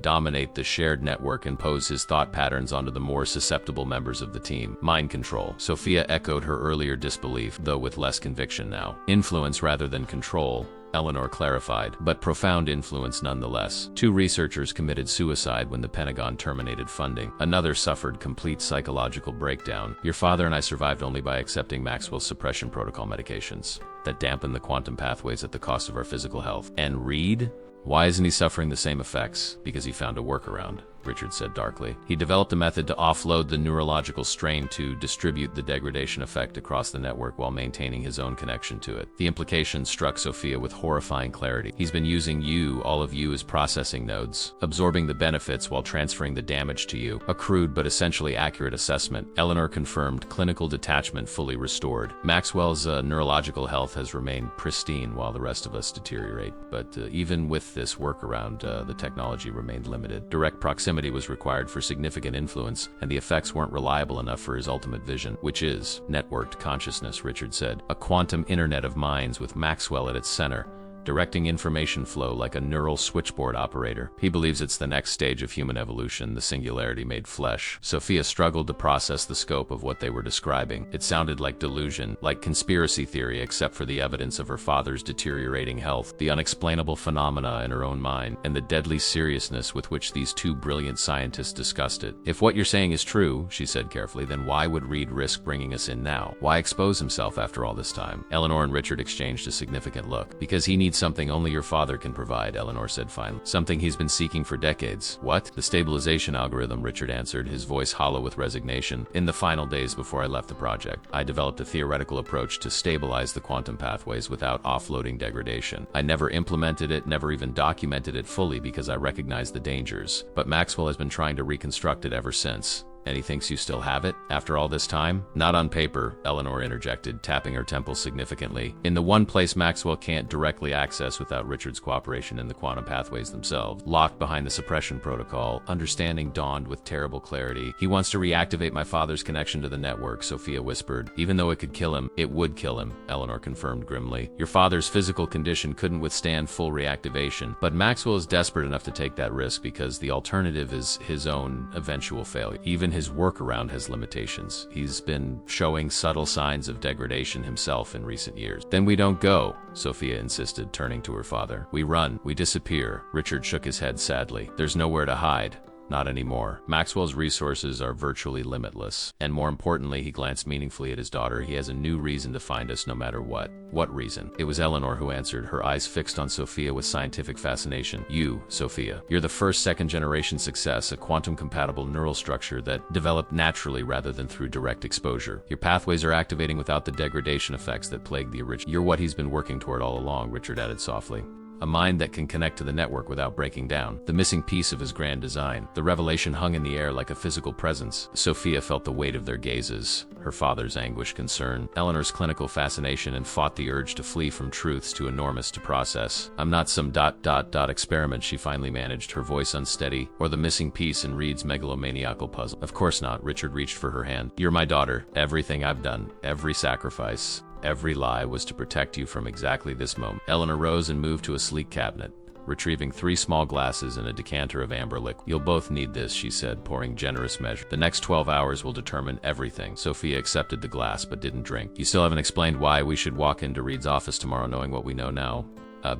dominate the shared network and impose his thought patterns onto the more susceptible members of the team. Mind control. Sophia echoed her earlier disbelief, though with less conviction now. Influence rather than control, Eleanor clarified, but profound influence nonetheless. 2 researchers committed suicide when the Pentagon terminated funding. Another suffered complete psychological breakdown. Your father and I survived only by accepting Maxwell's suppression protocol medications that dampen the quantum pathways at the cost of our physical health. And Reed? Why isn't he suffering the same effects? Because he found a workaround, Richard said darkly. He developed a method to offload the neurological strain to distribute the degradation effect across the network while maintaining his own connection to it. The implications struck Sophia with horrifying clarity. He's been using you, all of you, as processing nodes, absorbing the benefits while transferring the damage to you. A crude but essentially accurate assessment. Eleanor confirmed, clinical detachment fully restored. Maxwell's neurological health has remained pristine while the rest of us deteriorate. But even with this workaround, the technology remained limited. Direct proximity was required for significant influence, and the effects weren't reliable enough for his ultimate vision, which is networked consciousness, Richard said. A quantum internet of minds with Maxwell at its center, directing information flow like a neural switchboard operator. He believes it's the next stage of human evolution, the singularity made flesh. Sophia struggled to process the scope of what they were describing. It sounded like delusion, like conspiracy theory, except for the evidence of her father's deteriorating health, the unexplainable phenomena in her own mind, and the deadly seriousness with which these 2 brilliant scientists discussed it. If what you're saying is true, she said carefully, then why would Reed risk bringing us in now? Why expose himself after all this time? Eleanor and Richard exchanged a significant look. Because he needs something only your father can provide, Eleanor said finally. Something he's been seeking for decades. What? The stabilization algorithm, Richard answered, his voice hollow with resignation. In the final days before I left the project, I developed a theoretical approach to stabilize the quantum pathways without offloading degradation. I never implemented it, never even documented it fully because I recognized the dangers. But Maxwell has been trying to reconstruct it ever since. And he thinks you still have it after all this time? Not on paper, Eleanor interjected, tapping her temple significantly. In the one place Maxwell can't directly access without Richard's cooperation in the quantum pathways themselves. Locked behind the suppression protocol, understanding dawned with terrible clarity. He wants to reactivate my father's connection to the network, Sophia whispered. Even though it could kill him, it would kill him, Eleanor confirmed grimly. Your father's physical condition couldn't withstand full reactivation, but Maxwell is desperate enough to take that risk because the alternative is his own eventual failure. Even his workaround has limitations. He's been showing subtle signs of degradation himself in recent years. Then we don't go, Sophia insisted, turning to her father. We run, we disappear. Richard shook his head sadly. There's nowhere to hide. Not anymore. Maxwell's resources are virtually limitless. And more importantly, he glanced meaningfully at his daughter. He has a new reason to find us no matter what. What reason? It was Eleanor who answered, her eyes fixed on Sophia with scientific fascination. You, Sophia. You're the first second-generation success, a quantum-compatible neural structure that developed naturally rather than through direct exposure. Your pathways are activating without the degradation effects that plague the original. You're what he's been working toward all along, Richard added softly. A mind that can connect to the network without breaking down. The missing piece of his grand design. The revelation hung in the air like a physical presence. Sophia felt the weight of their gazes. Her father's anguish, concern, Eleanor's clinical fascination, and fought the urge to flee from truths too enormous to process. I'm not some ... experiment, she finally managed, her voice unsteady, or the missing piece in Reed's megalomaniacal puzzle. Of course not, Richard reached for her hand. You're my daughter. Everything I've done, every sacrifice, every lie was to protect you from exactly this moment. Eleanor rose and moved to a sleek cabinet, retrieving 3 small glasses and a decanter of amber liquid. You'll both need this, she said, pouring generous measure. The next 12 hours will determine everything. Sophia accepted the glass but didn't drink. You still haven't explained why we should walk into Reed's office tomorrow knowing what we know now.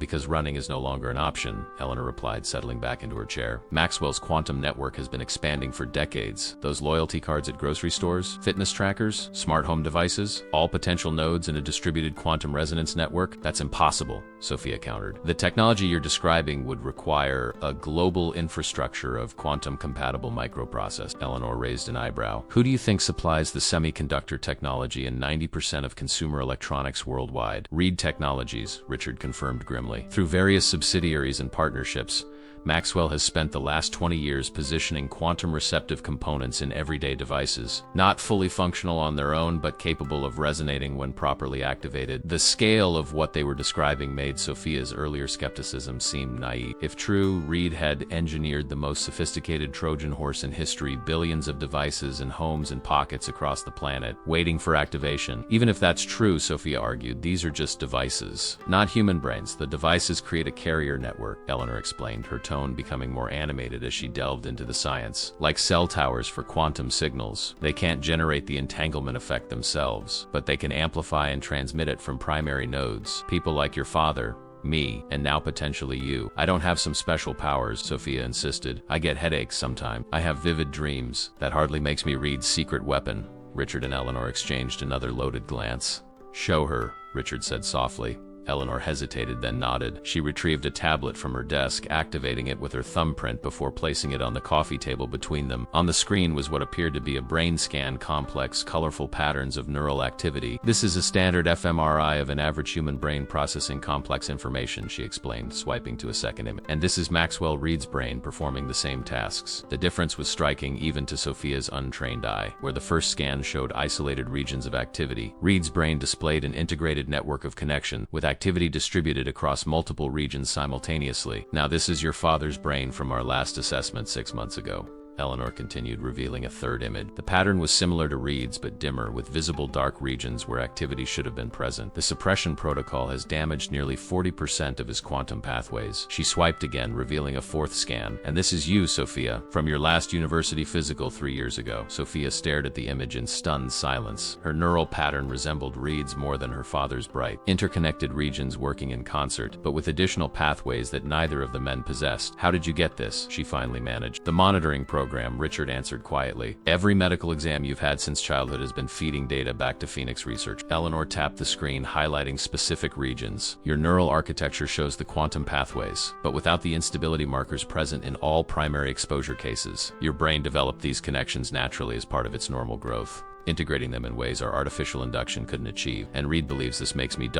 Because running is no longer an option, Eleanor replied, settling back into her chair. Maxwell's quantum network has been expanding for decades. Those loyalty cards at grocery stores, fitness trackers, smart home devices, all potential nodes in a distributed quantum resonance network? That's impossible, Sophia countered. The technology you're describing would require a global infrastructure of quantum-compatible microprocessors. Eleanor raised an eyebrow. Who do you think supplies the semiconductor technology in 90% of consumer electronics worldwide? Reed Technologies, Richard confirmed grimly. Through various subsidiaries and partnerships, Maxwell has spent the last 20 years positioning quantum-receptive components in everyday devices, not fully functional on their own but capable of resonating when properly activated. The scale of what they were describing made Sophia's earlier skepticism seem naive. If true, Reed had engineered the most sophisticated Trojan horse in history, billions of devices and homes and pockets across the planet, waiting for activation. Even if that's true, Sophia argued, these are just devices, not human brains. The devices create a carrier network, Eleanor explained, her tone becoming more animated as she delved into the science. Like cell towers for quantum signals, they can't generate the entanglement effect themselves, but they can amplify and transmit it from primary nodes. People like your father, me, and now potentially you. I don't have some special powers, Sophia insisted. I get headaches sometimes. I have vivid dreams. That hardly makes me Reed's secret weapon. Richard and Eleanor exchanged another loaded glance. Show her, Richard said softly. Eleanor hesitated, then nodded. She retrieved a tablet from her desk, activating it with her thumbprint before placing it on the coffee table between them. On the screen was what appeared to be a brain scan, complex, colorful patterns of neural activity. This is a standard fMRI of an average human brain processing complex information, she explained, swiping to a second image. And this is Maxwell Reed's brain performing the same tasks. The difference was striking even to Sophia's untrained eye. Where the first scan showed isolated regions of activity, Reed's brain displayed an integrated network of connection, with activity distributed across multiple regions simultaneously. Now this is your father's brain from our last assessment 6 months ago. Eleanor continued, revealing a third image. The pattern was similar to Reed's, but dimmer, with visible dark regions where activity should have been present. The suppression protocol has damaged nearly 40% of his quantum pathways. She swiped again, revealing a fourth scan. And this is you, Sophia, from your last university physical 3 years ago. Sophia stared at the image in stunned silence. Her neural pattern resembled Reed's more than her father's bright, interconnected regions working in concert, but with additional pathways that neither of the men possessed. How did you get this? She finally managed. The monitoring program, Richard answered quietly. Every medical exam you've had since childhood has been feeding data back to Phoenix Research. Eleanor tapped the screen, highlighting specific regions. Your neural architecture shows the quantum pathways, but without the instability markers present in all primary exposure cases. Your brain developed these connections naturally as part of its normal growth, integrating them in ways our artificial induction couldn't achieve. And Reed believes this makes me ...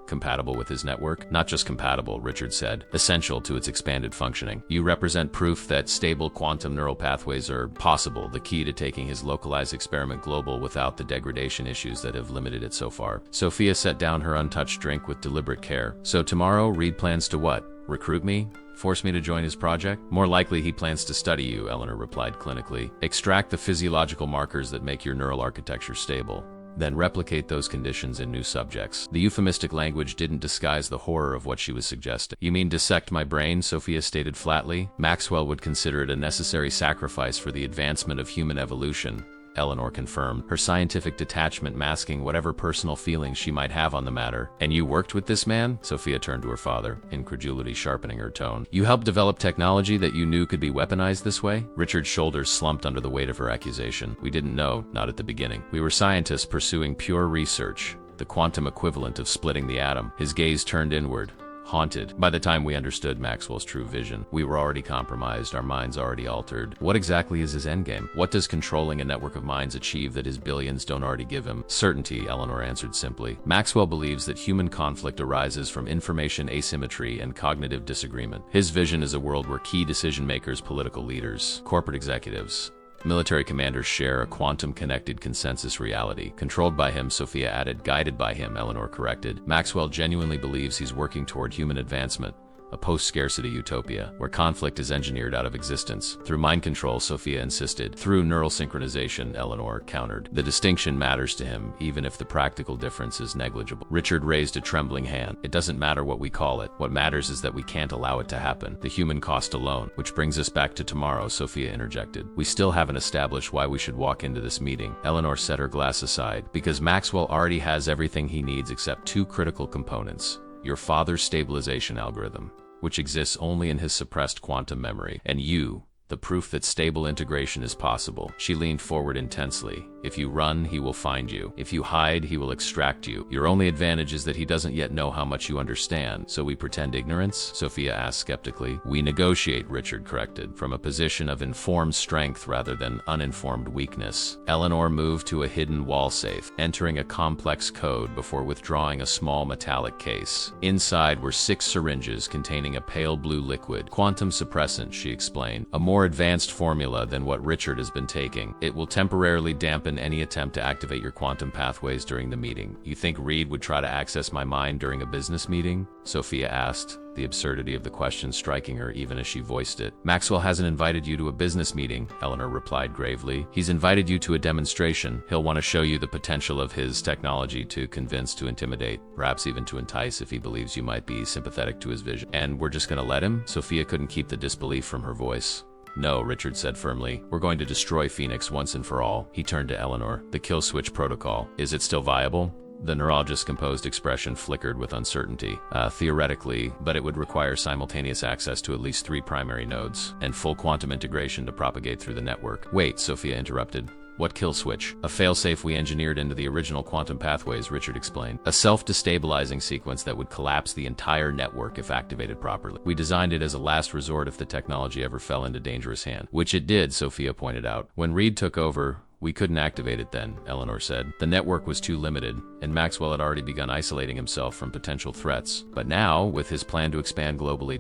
compatible with his network? Not just compatible, Richard said, essential to its expanded functioning. You represent proof that stable quantum neural pathways are possible, the key to taking his localized experiment global without the degradation issues that have limited it so far. Sophia set down her untouched drink with deliberate care. So tomorrow, Reed plans to what? Recruit me? Force me to join his project? More likely he plans to study you, Eleanor replied clinically. Extract the physiological markers that make your neural architecture stable, then replicate those conditions in new subjects. The euphemistic language didn't disguise the horror of what she was suggesting. You mean dissect my brain? Sophia stated flatly. Maxwell would consider it a necessary sacrifice for the advancement of human evolution, Eleanor confirmed, her scientific detachment masking whatever personal feelings she might have on the matter. And you worked with this man? Sophia turned to her father, incredulity sharpening her tone. You helped develop technology that you knew could be weaponized this way? Richard's shoulders slumped under the weight of her accusation. We didn't know, not at the beginning. We were scientists pursuing pure research, the quantum equivalent of splitting the atom. His gaze turned inward, haunted. By the time we understood Maxwell's true vision, we were already compromised, our minds already altered. What exactly is his endgame? What does controlling a network of minds achieve that his billions don't already give him? Certainty, Eleanor answered simply. Maxwell believes that human conflict arises from information asymmetry and cognitive disagreement. His vision is a world where key decision makers, political leaders, corporate executives, military commanders share a quantum-connected consensus reality. Controlled by him, Sophia added. Guided by him, Eleanor corrected. Maxwell genuinely believes he's working toward human advancement, a post-scarcity utopia, where conflict is engineered out of existence. Through mind control, Sophia insisted. Through neural synchronization, Eleanor countered. The distinction matters to him, even if the practical difference is negligible. Richard raised a trembling hand. It doesn't matter what we call it. What matters is that we can't allow it to happen. The human cost alone. Which brings us back to tomorrow, Sophia interjected. We still haven't established why we should walk into this meeting. Eleanor set her glass aside. Because Maxwell already has everything he needs except two critical components. Your father's stabilization algorithm, which exists only in his suppressed quantum memory, and you, the proof that stable integration is possible. She leaned forward intensely. If you run, he will find you. If you hide, he will extract you. Your only advantage is that he doesn't yet know how much you understand. So we pretend ignorance? Sophia asked skeptically. We negotiate, Richard corrected, from a position of informed strength rather than uninformed weakness. Eleanor moved to a hidden wall safe, entering a complex code before withdrawing a small metallic case. Inside were 6 syringes containing a pale blue liquid. Quantum suppressant, she explained. A more advanced formula than what Richard has been taking. It will temporarily dampen any attempt to activate your quantum pathways during the meeting. You think Reed would try to access my mind during a business meeting? Sophia asked, the absurdity of the question striking her even as she voiced it. Maxwell hasn't invited you to a business meeting, Eleanor replied gravely. He's invited you to a demonstration. He'll want to show you the potential of his technology to convince, to intimidate, perhaps even to entice if he believes you might be sympathetic to his vision. And we're just gonna let him? Sophia couldn't keep the disbelief from her voice. No, Richard said firmly. We're going to destroy Phoenix once and for all. He turned to Eleanor. The kill switch protocol. Is it still viable? The neurologist's composed expression flickered with uncertainty. Theoretically, but it would require simultaneous access to at least 3 primary nodes, and full quantum integration to propagate through the network. Wait, Sophia interrupted. What kill switch? A failsafe we engineered into the original quantum pathways, Richard explained. A self-destabilizing sequence that would collapse the entire network if activated properly. We designed it as a last resort if the technology ever fell into dangerous hands. Which it did, Sophia pointed out. When Reed took over, we couldn't activate it then, Eleanor said. The network was too limited, and Maxwell had already begun isolating himself from potential threats. But now, with his plan to expand globally,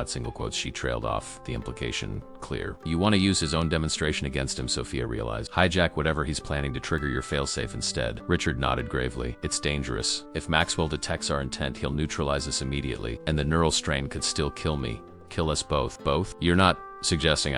single quotes, she trailed off, the implication clear. You want to use his own demonstration against him, Sophia realized. Hijack whatever he's planning to trigger your failsafe instead. Richard nodded gravely. It's dangerous. If Maxwell detects our intent, he'll neutralize us immediately, and the neural strain could still kill me. Kill us both. Both? You're not suggesting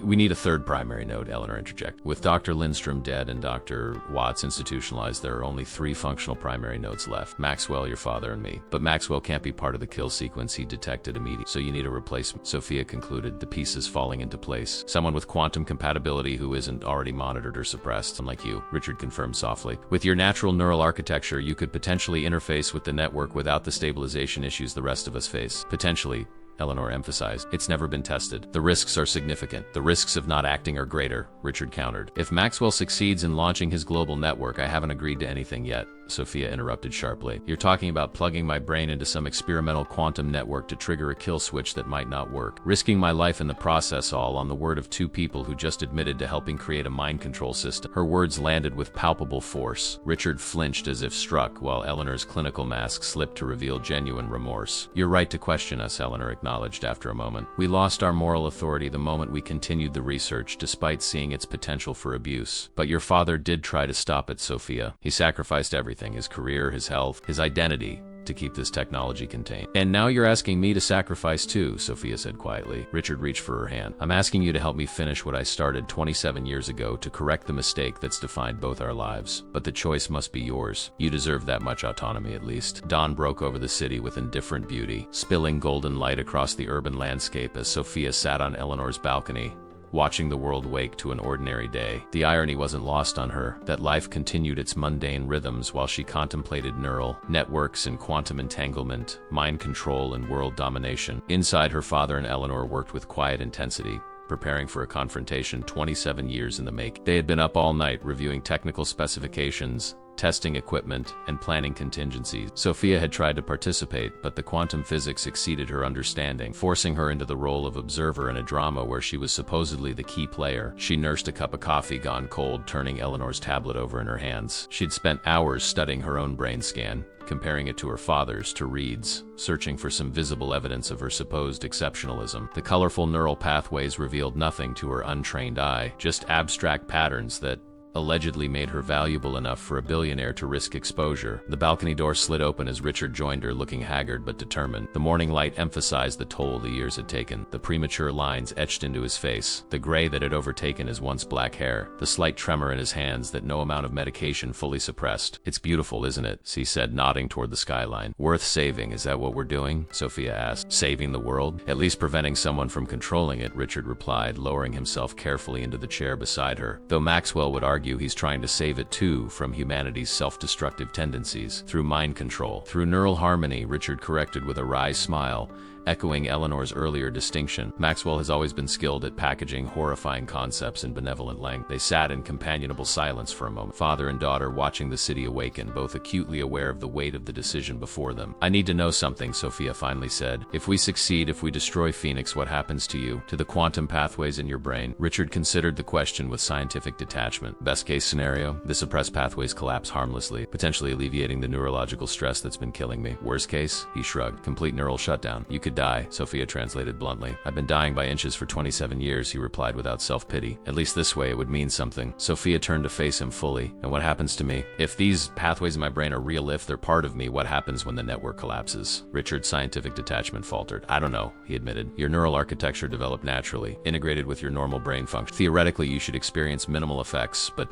we need a 3rd primary node, Eleanor interjected. With Dr. Lindstrom dead and Dr. Watts institutionalized, there are only 3 functional primary nodes left. Maxwell, your father, and me. But Maxwell can't be part of the kill sequence he detected immediately, so you need a replacement. Sophia concluded, the pieces falling into place. Someone with quantum compatibility who isn't already monitored or suppressed, unlike you, Richard confirmed softly. With your natural neural architecture, you could potentially interface with the network without the stabilization issues the rest of us face. Potentially, Eleanor emphasized. It's never been tested. The risks are significant. The risks of not acting are greater, Richard countered. If Maxwell succeeds in launching his global network, I haven't agreed to anything yet, Sophia interrupted sharply. You're talking about plugging my brain into some experimental quantum network to trigger a kill switch that might not work. Risking my life in the process, all on the word of 2 people who just admitted to helping create a mind control system. Her words landed with palpable force. Richard flinched as if struck, while Eleanor's clinical mask slipped to reveal genuine remorse. You're right to question us, Eleanor acknowledged after a moment. We lost our moral authority the moment we continued the research, despite seeing its potential for abuse. But your father did try to stop it, Sophia. He sacrificed everything. His career, his health, his identity, to keep this technology contained. And now you're asking me to sacrifice too, Sophia said quietly. Richard reached for her hand. I'm asking you to help me finish what I started 27 years ago to correct the mistake that's defined both our lives. But the choice must be yours. You deserve that much autonomy at least. Dawn broke over the city with indifferent beauty, spilling golden light across the urban landscape as Sophia sat on Eleanor's balcony, watching the world wake to an ordinary day. The irony wasn't lost on her, that life continued its mundane rhythms while she contemplated neural networks and quantum entanglement, mind control and world domination. Inside, her father and Eleanor worked with quiet intensity, preparing for a confrontation 27 years in the make. They had been up all night reviewing technical specifications, testing equipment, and planning contingencies. Sophia had tried to participate, but the quantum physics exceeded her understanding, forcing her into the role of observer in a drama where she was supposedly the key player. She nursed a cup of coffee gone cold, turning Eleanor's tablet over in her hands. She'd spent hours studying her own brain scan, comparing it to her father's, to Reed's, searching for some visible evidence of her supposed exceptionalism. The colorful neural pathways revealed nothing to her untrained eye, just abstract patterns that allegedly made her valuable enough for a billionaire to risk exposure. The balcony door slid open as Richard joined her, looking haggard but determined. The morning light emphasized the toll the years had taken. The premature lines etched into his face, the gray that had overtaken his once black hair, the slight tremor in his hands that no amount of medication fully suppressed. "It's beautiful, isn't it?" he said, nodding toward the skyline. "Worth saving, is that what we're doing?" Sophia asked. "Saving the world? At least preventing someone from controlling it," Richard replied, lowering himself carefully into the chair beside her. Though Maxwell would argue he's trying to save it too, from humanity's self-destructive tendencies, through mind control, through neural harmony, Richard corrected with a wry smile, echoing Eleanor's earlier distinction. Maxwell has always been skilled at packaging horrifying concepts in benevolent language. They sat in companionable silence for a moment, father and daughter watching the city awaken, both acutely aware of the weight of the decision before them. "I need to know something," Sophia finally said. "If we succeed, if we destroy Phoenix, what happens to you? To the quantum pathways in your brain?" Richard considered the question with scientific detachment. "Best case scenario, the suppressed pathways collapse harmlessly, potentially alleviating the neurological stress that's been killing me. Worst case?" He shrugged. "Complete neural shutdown. You could die," Sophia translated bluntly. "I've been dying by inches for 27 years, he replied without self-pity. "At least this way it would mean something." Sophia turned to face him fully. "And what happens to me? If these pathways in my brain are real, if they're part of me, what happens when the network collapses?" Richard's scientific detachment faltered. "I don't know," he admitted. "Your neural architecture developed naturally, integrated with your normal brain function. Theoretically, you should experience minimal effects, but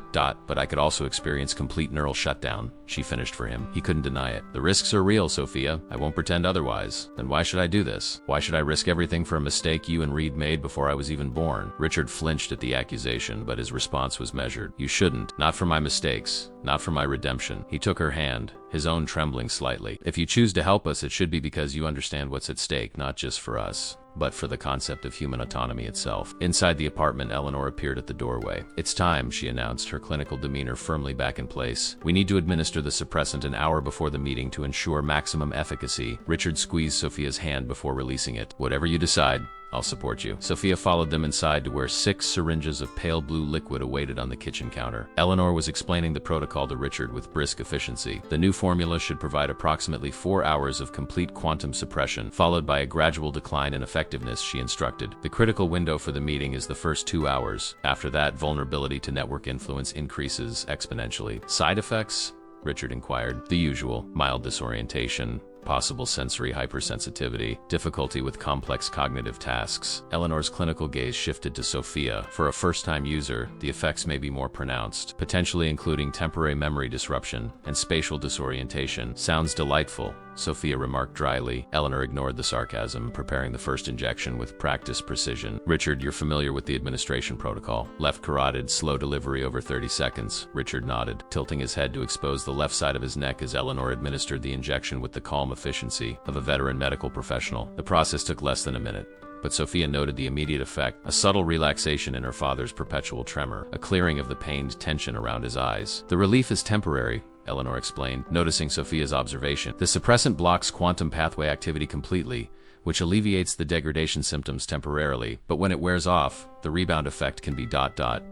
I could also experience complete neural shutdown," she finished for him. He couldn't deny it. "The risks are real, Sophia. I won't pretend otherwise. Then why should I do this? Why should I risk everything for a mistake you and Reed made before I was even born?" Richard flinched at the accusation, but his response was measured. "You shouldn't. Not for my mistakes. Not for my redemption." He took her hand, his own trembling slightly. "If you choose to help us, it should be because you understand what's at stake, not just for us, but for the concept of human autonomy itself." Inside the apartment, Eleanor appeared at the doorway. "It's time," she announced, her clinical demeanor firmly back in place. "We need to administer the suppressant an hour before the meeting to ensure maximum efficacy." Richard squeezed Sophia's hand before releasing it. "Whatever you decide, I'll support you." Sophia followed them inside to where 6 syringes of pale blue liquid awaited on the kitchen counter. Eleanor was explaining the protocol to Richard with brisk efficiency. The new formula should provide approximately 4 hours of complete quantum suppression, followed by a gradual decline in effectiveness, she instructed. "The critical window for the meeting is the first 2 hours. After that, vulnerability to network influence increases exponentially." "Side effects?" Richard inquired. "The usual. Mild disorientation, possible sensory hypersensitivity, difficulty with complex cognitive tasks." Eleanor's clinical gaze shifted to Sophia. "For a first-time user, the effects may be more pronounced, potentially including temporary memory disruption and spatial disorientation." "Sounds delightful," Sophia remarked dryly. Eleanor ignored the sarcasm, preparing the first injection with practiced precision. "Richard, you're familiar with the administration protocol. Left carotid, slow delivery over 30 seconds. Richard nodded, tilting his head to expose the left side of his neck as Eleanor administered the injection with the calm efficiency of a veteran medical professional. The process took less than a minute, but Sophia noted the immediate effect: a subtle relaxation in her father's perpetual tremor, a clearing of the pained tension around his eyes. "The relief is temporary," Eleanor explained, noticing Sophia's observation. "The suppressant blocks quantum pathway activity completely, which alleviates the degradation symptoms temporarily, but when it wears off, the rebound effect can be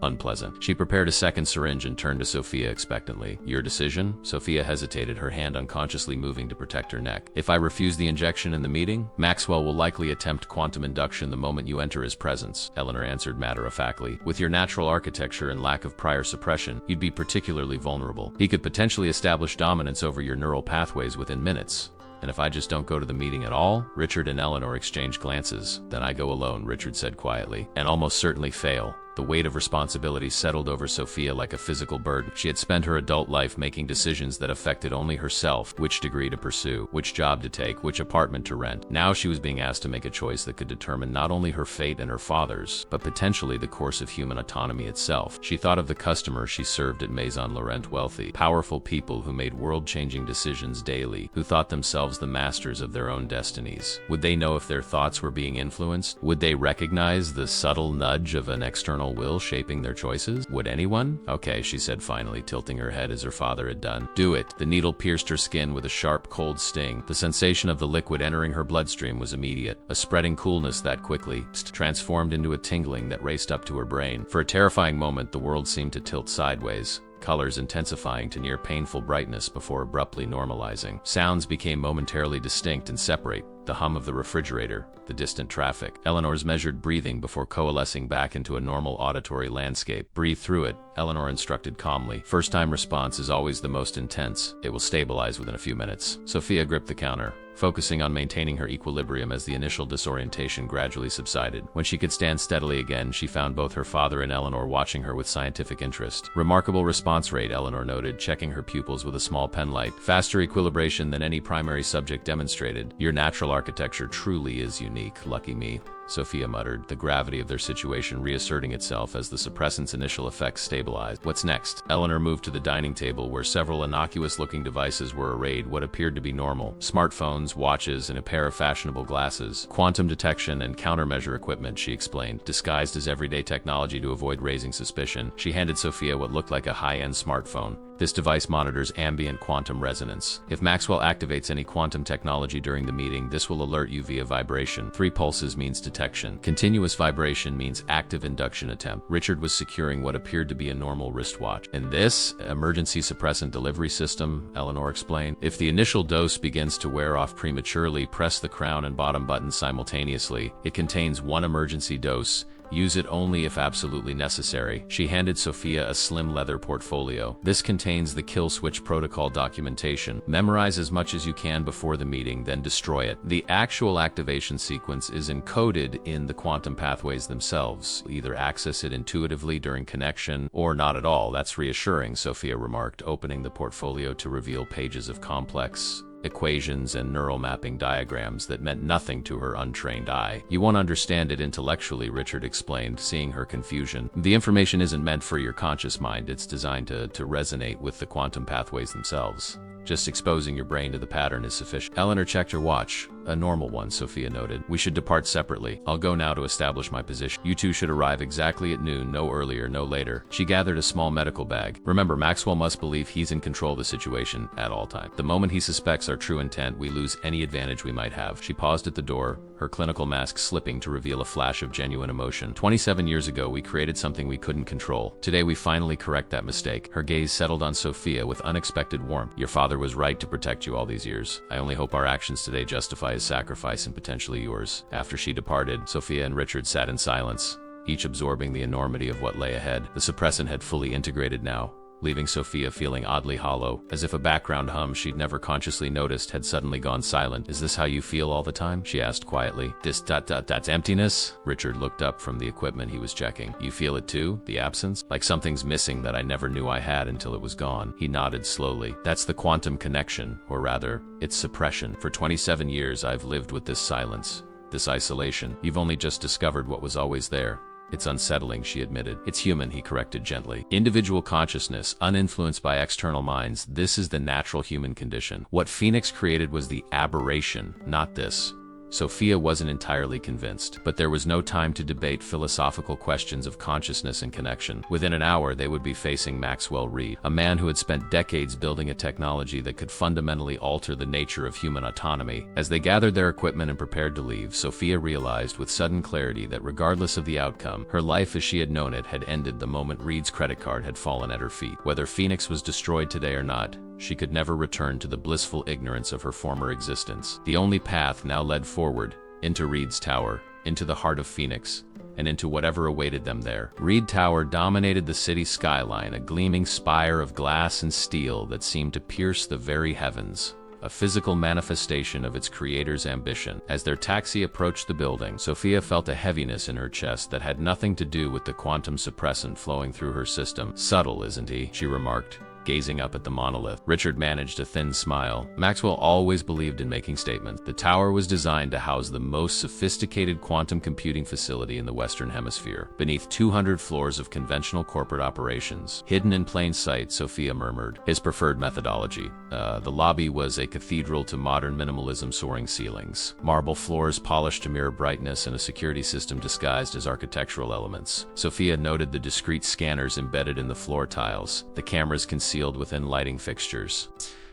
unpleasant." She prepared a second syringe and turned to Sophia expectantly. "Your decision?" Sophia hesitated, her hand unconsciously moving to protect her neck. "If I refuse the injection in the meeting, Maxwell will likely attempt quantum induction the moment you enter his presence," Eleanor answered matter-of-factly. "With your natural architecture and lack of prior suppression, you'd be particularly vulnerable. He could potentially establish dominance over your neural pathways within minutes. And if I just don't go to the meeting at all?" Richard and Eleanor exchanged glances. "Then I go alone," Richard said quietly, "and almost certainly fail. The weight of responsibility settled over Sophia like a physical burden. She had spent her adult life making decisions that affected only herself: which degree to pursue, which job to take, which apartment to rent. Now she was being asked to make a choice that could determine not only her fate and her father's, but potentially the course of human autonomy itself. She thought of the customers she served at Maison Laurent, wealthy, powerful people who made world-changing decisions daily, who thought themselves the masters of their own destinies. Would they know if their thoughts were being influenced? Would they recognize the subtle nudge of an external will shaping their choices? Would anyone? Okay, she said finally, tilting her head as her father had done. Do it. The needle pierced her skin with a sharp, cold sting. The sensation of the liquid entering her bloodstream was immediate, a spreading coolness that quickly transformed into a tingling that raced up to her brain. For a terrifying moment, the world seemed to tilt sideways, colors intensifying to near painful brightness before abruptly normalizing. Sounds became momentarily distinct and separate: the hum of the refrigerator, the distant traffic, Eleanor's measured breathing before coalescing back into a normal auditory landscape. Breathe through it, Eleanor instructed calmly. First-time response is always the most intense. It will stabilize within a few minutes. Sophia gripped the counter, focusing on maintaining her equilibrium as the initial disorientation gradually subsided. When she could stand steadily again, she found both her father and Eleanor watching her with scientific interest. Remarkable response rate, Eleanor noted, checking her pupils with a small penlight. Faster equilibration than any primary subject demonstrated. Your natural architecture truly is unique. Lucky me, Sophia muttered, the gravity of their situation reasserting itself as the suppressant's initial effects stabilized. What's next? Eleanor moved to the dining table where several innocuous-looking devices were arrayed, what appeared to be normal: smartphones, watches, and a pair of fashionable glasses. Quantum detection and countermeasure equipment, she explained, disguised as everyday technology to avoid raising suspicion. She handed Sophia what looked like a high-end smartphone. This device monitors ambient quantum resonance. If Maxwell activates any quantum technology during the meeting, this will alert you via vibration. 3 pulses means detection. Continuous vibration means active induction attempt. Richard was securing what appeared to be a normal wristwatch. And this emergency suppressant delivery system, Eleanor explained. If the initial dose begins to wear off prematurely, press the crown and bottom buttons simultaneously. It contains 1 emergency dose. Use it only if absolutely necessary. She handed Sophia a slim leather portfolio. This contains the kill switch protocol documentation. Memorize as much as you can before the meeting, then destroy it. The actual activation sequence is encoded in the quantum pathways themselves. Either access it intuitively during connection, or not at all. That's reassuring, Sophia remarked, opening the portfolio to reveal pages of complex equations and neural mapping diagrams that meant nothing to her untrained eye. You won't understand it intellectually, Richard explained, seeing her confusion. The information isn't meant for your conscious mind. It's designed to resonate with the quantum pathways themselves. Just exposing your brain to the pattern is sufficient. Eleanor checked her watch. A normal one, Sophia noted. We should depart separately. I'll go now to establish my position. You two should arrive exactly at noon, no earlier, no later. She gathered a small medical bag. Remember, Maxwell must believe he's in control of the situation at all times. The moment he suspects our true intent, we lose any advantage we might have. She paused at the door, her clinical mask slipping to reveal a flash of genuine emotion. 27 years ago, we created something we couldn't control. Today, we finally correct that mistake. Her gaze settled on Sophia with unexpected warmth. Your father was right to protect you all these years. I only hope our actions today justify his sacrifice and potentially yours. After she departed, Sophia and Richard sat in silence, each absorbing the enormity of what lay ahead. The suppressant had fully integrated now, leaving Sophia feeling oddly hollow, as if a background hum she'd never consciously noticed had suddenly gone silent. Is this how you feel all the time? She asked quietly. That's emptiness? Richard looked up from the equipment he was checking. You feel it too? The absence? Like something's missing that I never knew I had until it was gone. He nodded slowly. That's the quantum connection, or rather, its suppression. For 27 years I've lived with this silence, this isolation. You've only just discovered what was always there. It's unsettling, she admitted. It's human, he corrected gently. Individual consciousness, uninfluenced by external minds, this is the natural human condition. What Phoenix created was the aberration, not this. Sophia wasn't entirely convinced, but there was no time to debate philosophical questions of consciousness and connection. Within an hour, they would be facing Maxwell Reed, a man who had spent decades building a technology that could fundamentally alter the nature of human autonomy. As they gathered their equipment and prepared to leave, Sophia realized with sudden clarity that regardless of the outcome, her life as she had known it had ended the moment Reed's credit card had fallen at her feet. Whether Phoenix was destroyed today or not, she could never return to the blissful ignorance of her former existence. The only path now led forward, into Reed's tower, into the heart of Phoenix, and into whatever awaited them there. Reed Tower dominated the city skyline, a gleaming spire of glass and steel that seemed to pierce the very heavens. a physical manifestation of its creator's ambition. As their taxi approached the building, Sophia felt a heaviness in her chest that had nothing to do with the quantum suppressant flowing through her system. "Subtle, isn't he?" she remarked, gazing up at the monolith. Richard managed a thin smile. Maxwell always believed in making statements. The tower was designed to house the most sophisticated quantum computing facility in the Western Hemisphere, beneath 200 floors of conventional corporate operations. Hidden in plain sight, Sophia murmured. His preferred methodology. The lobby was a cathedral to modern minimalism, soaring ceilings, marble floors polished to mirror brightness, and a security system disguised as architectural elements. Sophia noted the discrete scanners embedded in the floor tiles, the cameras concealed within lighting fixtures,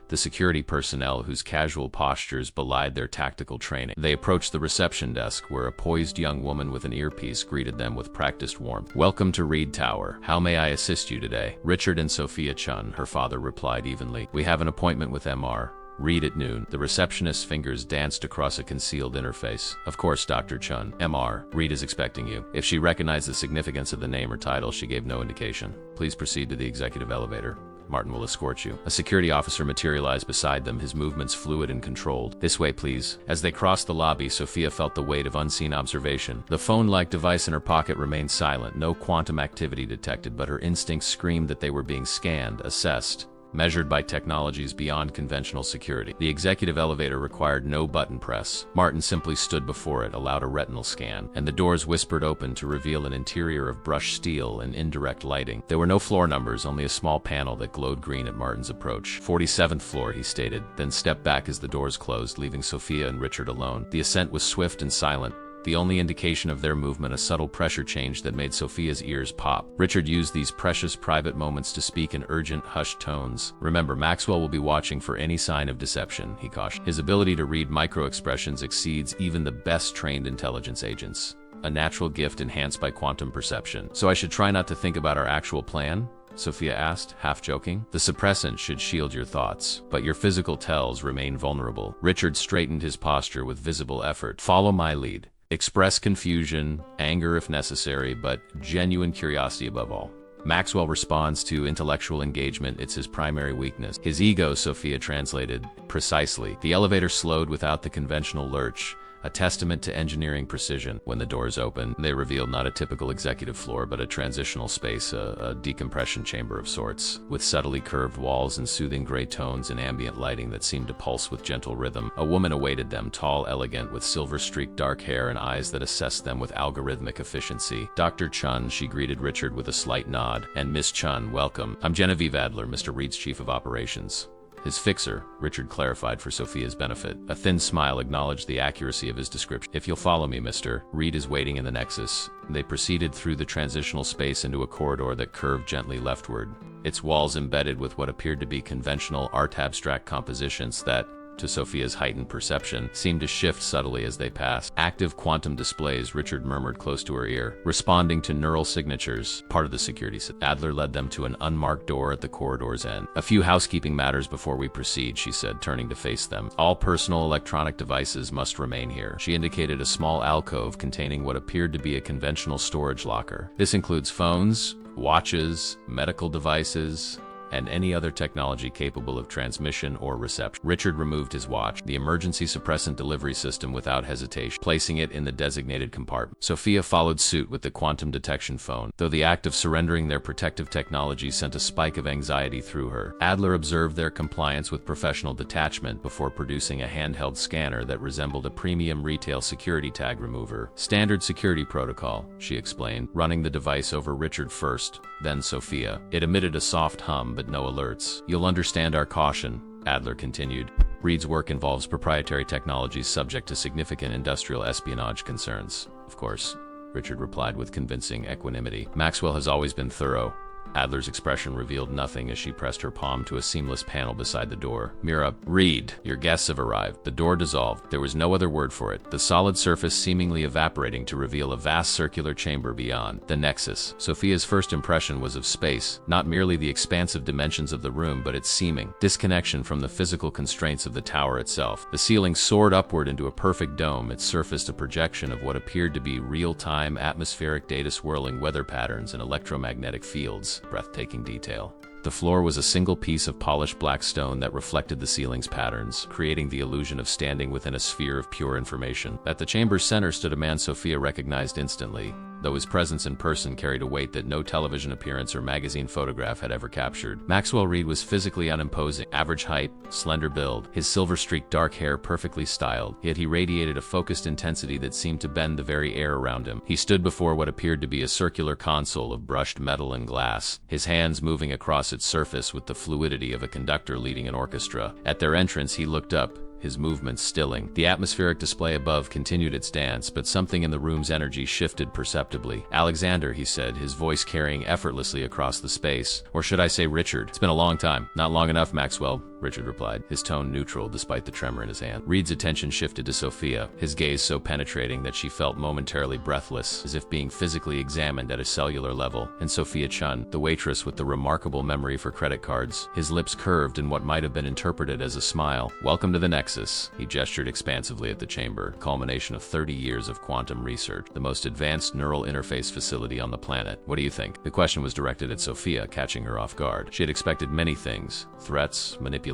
the security personnel whose casual postures belied their tactical training. They approached the reception desk, where a poised young woman with an earpiece greeted them with practiced warmth. "Welcome to Reed Tower. How may I assist you today?" "Richard and Sophia Chun," her father replied evenly. "We have an appointment with MR. Reed at noon." The receptionist's fingers danced across a concealed interface. "Of course, Dr. Chun. MR, Reed is expecting you." If she recognized the significance of the name or title, she gave no indication. "Please proceed to the executive elevator. Martin will escort you." A security officer materialized beside them, his movements fluid and controlled. "This way, please." As they crossed the lobby, Sophia felt the weight of unseen observation. The phone-like device in her pocket remained silent, no quantum activity detected, but her instincts screamed that they were being scanned, assessed, measured by technologies beyond conventional security. The executive elevator required no button press. Martin simply stood before it, allowed a retinal scan, and the doors whispered open to reveal an interior of brushed steel and indirect lighting. There were no floor numbers, only a small panel that glowed green at Martin's approach. 47th floor, he stated, then stepped back as the doors closed, leaving Sophia and Richard alone. The ascent was swift and silent, the only indication of their movement a subtle pressure change that made Sophia's ears pop. Richard used these precious private moments to speak in urgent, hushed tones. "Remember, Maxwell will be watching for any sign of deception," he cautioned. "His ability to read micro-expressions exceeds even the best-trained intelligence agents, a natural gift enhanced by quantum perception." "So I should try not to think about our actual plan?" Sophia asked, half joking. "The suppressant should shield your thoughts, but your physical tells remain vulnerable." Richard straightened his posture with visible effort. "Follow my lead. Express confusion, anger if necessary, but genuine curiosity above all. Maxwell responds to intellectual engagement. It's his primary weakness." "His ego," Sophia translated. "Precisely." The elevator slowed without the conventional lurch, a testament to engineering precision. When the doors opened, they revealed not a typical executive floor, but a transitional space, a decompression chamber of sorts, with subtly curved walls and soothing gray tones and ambient lighting that seemed to pulse with gentle rhythm. A woman awaited them, tall, elegant, with silver-streaked dark hair and eyes that assessed them with algorithmic efficiency. "Dr. Chun," she greeted Richard with a slight nod, "and Miss Chun, welcome. I'm Genevieve Adler, Mr. Reed's chief of operations." "His fixer," Richard clarified for Sophia's benefit. A thin smile acknowledged the accuracy of his description. "If you'll follow me, Mr. Reed is waiting in the Nexus." They proceeded through the transitional space into a corridor that curved gently leftward, its walls embedded with what appeared to be conventional art abstract compositions that, to Sophia's heightened perception, seemed to shift subtly as they passed. "Active quantum displays," Richard murmured close to her ear, "responding to neural signatures, part of the security system." Adler led them to an unmarked door at the corridor's end. "A few housekeeping matters before we proceed," she said, turning to face them. "All personal electronic devices must remain here." She indicated a small alcove containing what appeared to be a conventional storage locker. "This includes phones, watches, medical devices, and any other technology capable of transmission or reception." Richard removed his watch, the emergency suppressant delivery system, without hesitation, placing it in the designated compartment. Sophia followed suit with the quantum detection phone, though the act of surrendering their protective technology sent a spike of anxiety through her. Adler observed their compliance with professional detachment before producing a handheld scanner that resembled a premium retail security tag remover. "Standard security protocol," she explained, running the device over Richard first, then Sophia. It emitted a soft hum, but no alerts. "You'll understand our caution," Adler continued. "Reed's work involves proprietary technologies subject to significant industrial espionage concerns." "Of course," Richard replied with convincing equanimity. "Maxwell has always been thorough." Adler's expression revealed nothing as she pressed her palm to a seamless panel beside the door. "Mira, Reed, your guests have arrived." The door dissolved. There was no other word for it, the solid surface seemingly evaporating to reveal a vast circular chamber beyond. The Nexus. Sophia's first impression was of space, not merely the expansive dimensions of the room, but its seeming disconnection from the physical constraints of the tower itself. The ceiling soared upward into a perfect dome, its surface a projection of what appeared to be real-time atmospheric data, swirling weather patterns and electromagnetic fields. Breathtaking detail. The floor was a single piece of polished black stone that reflected the ceiling's patterns, creating the illusion of standing within a sphere of pure information. At the chamber's center stood a man Sophia recognized instantly, though his presence in person carried a weight that no television appearance or magazine photograph had ever captured. Maxwell Reed was physically unimposing, average height, slender build, his silver-streaked dark hair perfectly styled, yet he radiated a focused intensity that seemed to bend the very air around him. He stood before what appeared to be a circular console of brushed metal and glass, his hands moving across its surface with the fluidity of a conductor leading an orchestra. At their entrance, he looked up, his movements stilling. The atmospheric display above continued its dance, but something in the room's energy shifted perceptibly. "Alexander," he said, his voice carrying effortlessly across the space. Or should I say Richard? "It's been a long time." "Not long enough, Maxwell," Richard replied, his tone neutral despite the tremor in his hand. Reed's attention shifted to Sophia, his gaze so penetrating that she felt momentarily breathless, as if being physically examined at a cellular level. And Sophia Chun, the waitress with the remarkable memory for credit cards, his lips curved in what might have been interpreted as a smile. "Welcome to the Nexus," he gestured expansively at the chamber, culmination of 30 years of quantum research, the most advanced neural interface facility on the planet. "What do you think?" The question was directed at Sophia, catching her off guard. She had expected many things: threats, manipulation,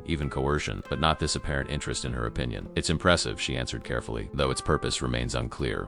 even coercion, but not this apparent interest in her opinion. "It's impressive," she answered carefully, though its purpose remains unclear.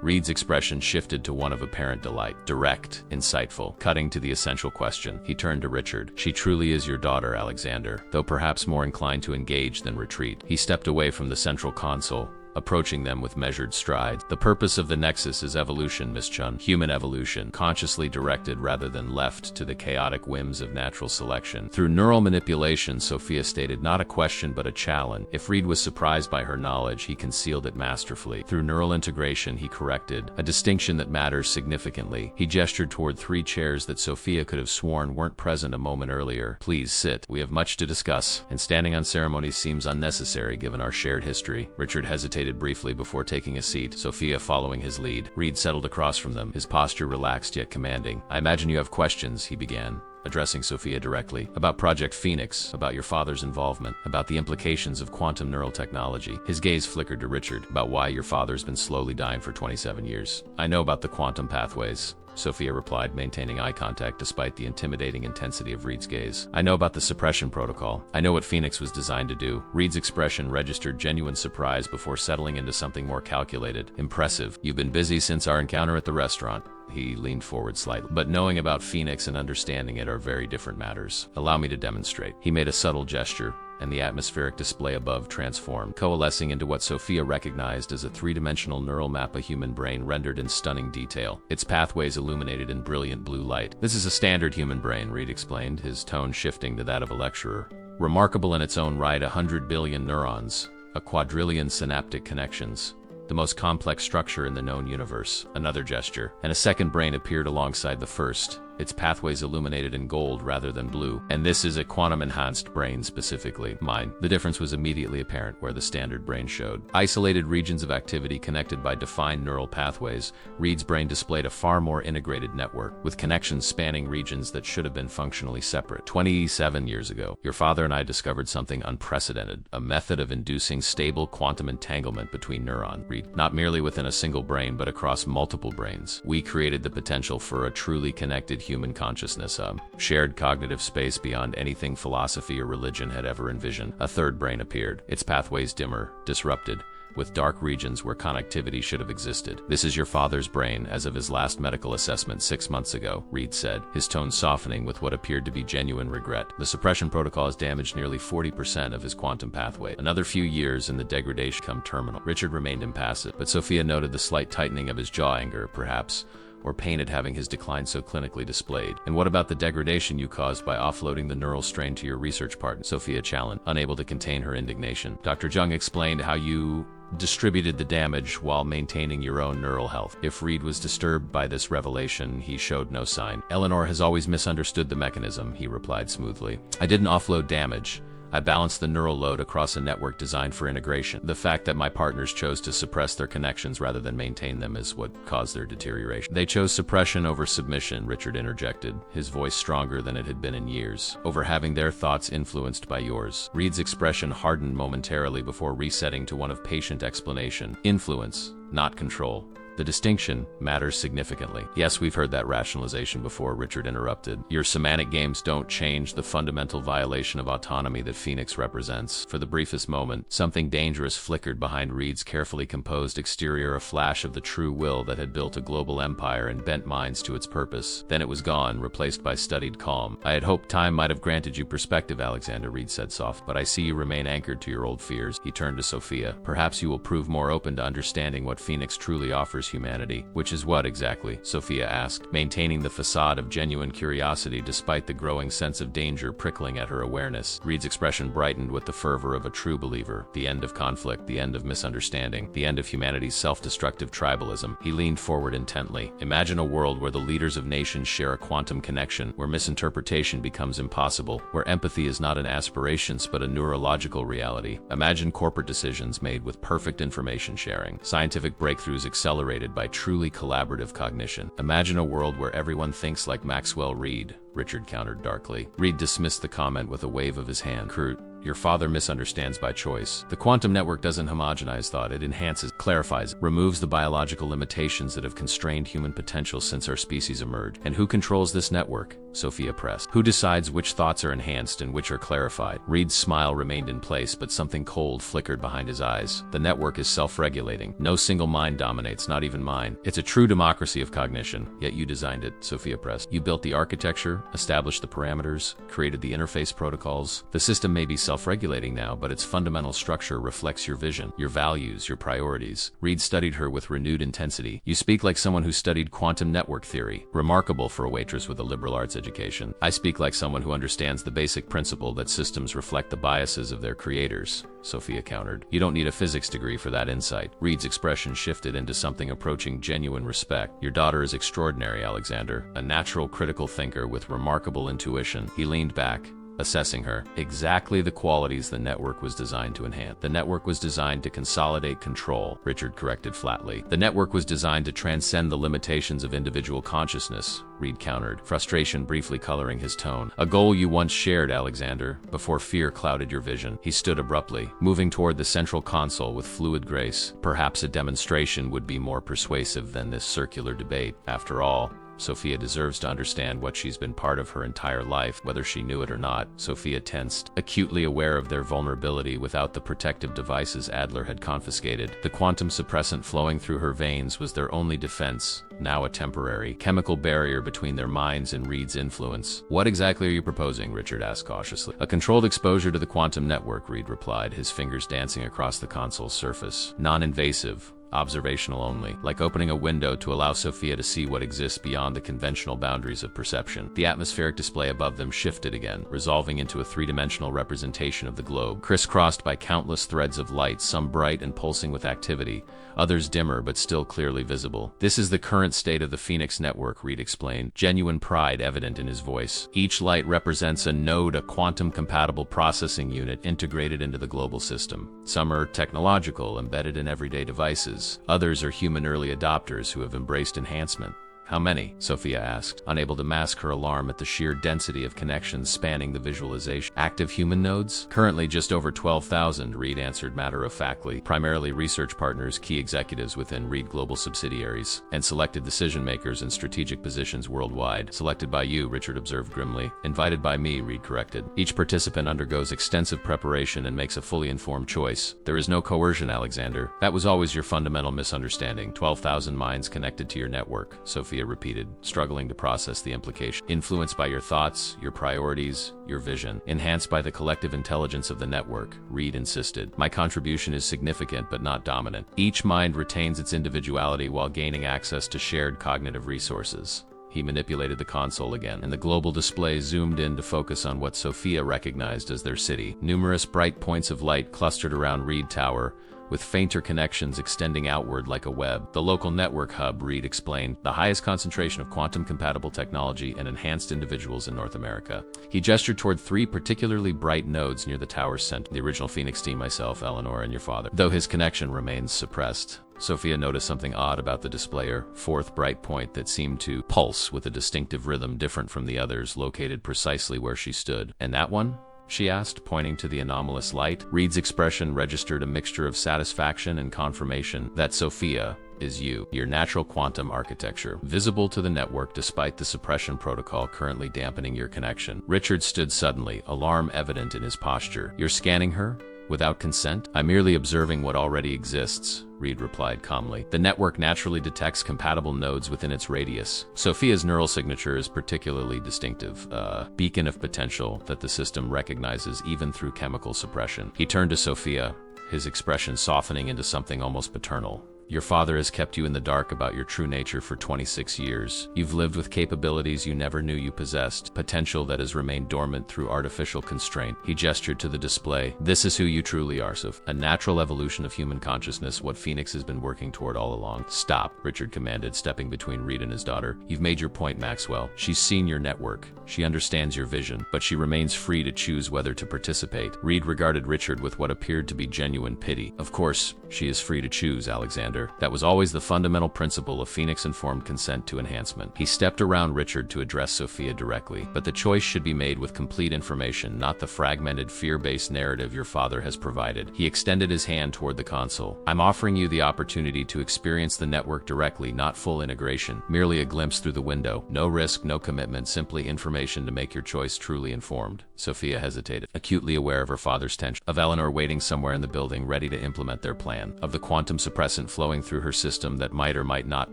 Reed's expression shifted to one of apparent delight. Direct, insightful, cutting to the essential question. He turned to Richard. "She truly is your daughter, Alexander," though perhaps more inclined to engage than retreat. He stepped away from the central console, approaching them with measured strides. "The purpose of the Nexus is evolution, Miss Chun. Human evolution, consciously directed rather than left to the chaotic whims of natural selection. Through neural manipulation," Sophia stated, not a question but a challenge. If Reed was surprised by her knowledge, he concealed it masterfully. "Through neural integration," he corrected, a distinction that matters significantly. He gestured toward 3 chairs that Sophia could have sworn weren't present a moment earlier. "Please sit. We have much to discuss, and standing on ceremonies seems unnecessary given our shared history." Richard hesitated briefly before taking a seat, Sophia following his lead. Reed settled across from them, his posture relaxed yet commanding. "I imagine you have questions," he began, addressing Sophia directly, "about Project Phoenix, about your father's involvement, about the implications of quantum neural technology." His gaze flickered to Richard. "About why your father's been slowly dying for 27 years. "I know about the quantum pathways," Sophia replied, maintaining eye contact despite the intimidating intensity of Reed's gaze. "I know about the suppression protocol. I know what Phoenix was designed to do." Reed's expression registered genuine surprise before settling into something more calculated. "Impressive. You've been busy since our encounter at the restaurant." He leaned forward slightly. "But knowing about Phoenix and understanding it are very different matters. Allow me to demonstrate." He made a subtle gesture, and the atmospheric display above transformed, coalescing into what Sophia recognized as a 3-dimensional neural map, a human brain rendered in stunning detail, its pathways illuminated in brilliant blue light. "This is a standard human brain," Reed explained, his tone shifting to that of a lecturer. "Remarkable in its own right, 100 billion neurons, a quadrillion synaptic connections, the most complex structure in the known universe." Another gesture, and a second brain appeared alongside the first, its pathways illuminated in gold rather than blue. "And this is a quantum-enhanced brain specifically. Mine." The difference was immediately apparent where the standard brain showed isolated regions of activity connected by defined neural pathways. Reed's brain displayed a far more integrated network, with connections spanning regions that should have been functionally separate. 27 years ago, your father and I discovered something unprecedented, a method of inducing stable quantum entanglement between neurons. Reed, not merely within a single brain, but across multiple brains. We created the potential for a truly connected human consciousness, a shared cognitive space beyond anything philosophy or religion had ever envisioned. A third brain appeared, its pathways dimmer, disrupted, with dark regions where connectivity should have existed. "This is your father's brain, as of his last medical assessment 6 months ago," Reed said, his tone softening with what appeared to be genuine regret. "The suppression protocol has damaged nearly 40% of his quantum pathway. Another few years and the degradation come terminal." Richard remained impassive, but Sophia noted the slight tightening of his jaw, anger, perhaps, or pain at having his decline so clinically displayed. "And what about the degradation you caused by offloading the neural strain to your research partner?" Sophia challenged, unable to contain her indignation. "Dr. Jung explained how you distributed the damage while maintaining your own neural health." If Reed was disturbed by this revelation, he showed no sign. "Eleanor has always misunderstood the mechanism," he replied smoothly. "I didn't offload damage. I balanced the neural load across a network designed for integration. The fact that my partners chose to suppress their connections rather than maintain them is what caused their deterioration." "They chose suppression over submission," Richard interjected, his voice stronger than it had been in years, "over having their thoughts influenced by yours." Reed's expression hardened momentarily before resetting to one of patient explanation. "Influence, not control. The distinction matters significantly. Yes, we've heard that rationalization before, Richard interrupted. Your semantic games don't change the fundamental violation of autonomy that Phoenix represents. For the briefest moment, something dangerous flickered behind Reed's carefully composed exterior, a flash of the true will that had built a global empire and bent minds to its purpose. Then it was gone, replaced by studied calm. I had hoped time might have granted you perspective, Alexander, Reed said soft, but I see you remain anchored to your old fears. He turned to Sophia. Perhaps you will prove more open to understanding what Phoenix truly offers humanity. Which is what exactly? Sophia asked, maintaining the facade of genuine curiosity despite the growing sense of danger prickling at her awareness. Reed's expression brightened with the fervor of a true believer. The end of conflict, the end of misunderstanding, the end of humanity's self-destructive tribalism. He leaned forward intently. Imagine a world where the leaders of nations share a quantum connection, where misinterpretation becomes impossible, where empathy is not an aspiration but a neurological reality. Imagine corporate decisions made with perfect information sharing, scientific breakthroughs accelerated by truly collaborative cognition. Imagine a world where everyone thinks like Maxwell Reed, Richard countered darkly. Reed dismissed the comment with a wave of his hand. Crude. Your father misunderstands by choice. The quantum network doesn't homogenize thought, it enhances, clarifies, removes the biological limitations that have constrained human potential since our species emerged. And who controls this network? Sophia pressed. Who decides which thoughts are enhanced and which are clarified? Reed's smile remained in place, but something cold flickered behind his eyes. The network is self-regulating. No single mind dominates, not even mine. It's a true democracy of cognition. Yet you designed it, Sophia pressed. You built the architecture, established the parameters, created the interface protocols. The system may be self-regulating now, but its fundamental structure reflects your vision, your values, your priorities. Reed studied her with renewed intensity. You speak like someone who studied quantum network theory, remarkable for a waitress with a liberal arts education. I speak like someone who understands the basic principle that systems reflect the biases of their creators, Sophia countered. You don't need a physics degree for that insight. Reed's expression shifted into something approaching genuine respect. Your daughter is extraordinary, Alexander, a natural critical thinker with remarkable intuition. He leaned back, assessing her. Exactly the qualities the network was designed to enhance. The network was designed to consolidate control, Richard corrected flatly. The network was designed to transcend the limitations of individual consciousness, Reed countered, frustration briefly coloring his tone. A goal you once shared, Alexander, before fear clouded your vision. He stood abruptly, moving toward the central console with fluid grace. Perhaps a demonstration would be more persuasive than this circular debate. After all, Sophia deserves to understand what she's been part of her entire life, whether she knew it or not. Sophia tensed, acutely aware of their vulnerability without the protective devices Adler had confiscated. The quantum suppressant flowing through her veins was their only defense, now a temporary, chemical barrier between their minds and Reed's influence. What exactly are you proposing? Richard asked cautiously. A controlled exposure to the quantum network, Reed replied, his fingers dancing across the console's surface. Non-invasive, observational only, like opening a window to allow Sophia to see what exists beyond the conventional boundaries of perception. The atmospheric display above them shifted again, resolving into a three-dimensional representation of the globe, crisscrossed by countless threads of light, some bright and pulsing with activity, others dimmer but still clearly visible. This is the current state of the Phoenix network, Reed explained, genuine pride evident in his voice. Each light represents a node, a quantum-compatible processing unit integrated into the global system. Some are technological, embedded in everyday devices. Others are human early adopters who have embraced enhancement. How many? Sophia asked, unable to mask her alarm at the sheer density of connections spanning the visualization. Active human nodes? Currently just over 12,000, Reed answered matter-of-factly, primarily research partners, key executives within Reed Global subsidiaries, and selected decision-makers in strategic positions worldwide. Selected by you, Richard observed grimly. Invited by me, Reed corrected. Each participant undergoes extensive preparation and makes a fully informed choice. There is no coercion, Alexander. That was always your fundamental misunderstanding. 12,000 minds connected to your network, Sophia repeated, struggling to process the implication. Influenced by your thoughts, your priorities, your vision. Enhanced by the collective intelligence of the network, Reed insisted. My contribution is significant but not dominant. Each mind retains its individuality while gaining access to shared cognitive resources. He manipulated the console again, and the global display zoomed in to focus on what Sophia recognized as their city. Numerous bright points of light clustered around Reed Tower, with fainter connections extending outward like a web. The local network hub, Reed explained, the highest concentration of quantum-compatible technology and enhanced individuals in North America. He gestured toward three particularly bright nodes near the tower's center. The original Phoenix team, myself, Eleanor, and your father. Though his connection remains suppressed, Sophia noticed something odd about the displayer, fourth bright point that seemed to pulse with a distinctive rhythm different from the others, located precisely where she stood. And that one? She asked, pointing to the anomalous light. Reed's expression registered a mixture of satisfaction and confirmation. That Sophia, is you, your natural quantum architecture, visible to the network despite the suppression protocol currently dampening your connection. Richard stood suddenly, alarm evident in his posture. You're scanning her? Without consent? I'm merely observing what already exists, Reed replied calmly. The network naturally detects compatible nodes within its radius. Sophia's neural signature is particularly distinctive, a beacon of potential that the system recognizes even through chemical suppression. He turned to Sophia, his expression softening into something almost paternal. Your father has kept you in the dark about your true nature for 26 years. You've lived with capabilities you never knew you possessed, potential that has remained dormant through artificial constraint. He gestured to the display. This is who you truly are, Soph. A natural evolution of human consciousness, what Phoenix has been working toward all along. Stop, Richard commanded, stepping between Reed and his daughter. You've made your point, Maxwell. She's seen your network. She understands your vision, but she remains free to choose whether to participate. Reed regarded Richard with what appeared to be genuine pity. Of course, she is free to choose, Alexander. That was always the fundamental principle of Phoenix-informed consent to enhancement. He stepped around Richard to address Sophia directly, but the choice should be made with complete information, not the fragmented, fear-based narrative your father has provided. He extended his hand toward the console. I'm offering you the opportunity to experience the network directly, not full integration, merely a glimpse through the window. No risk, no commitment, simply information to make your choice truly informed. Sophia hesitated, acutely aware of her father's tension, of Eleanor waiting somewhere in the building ready to implement their plan, of the quantum suppressant flowing through her system that might or might not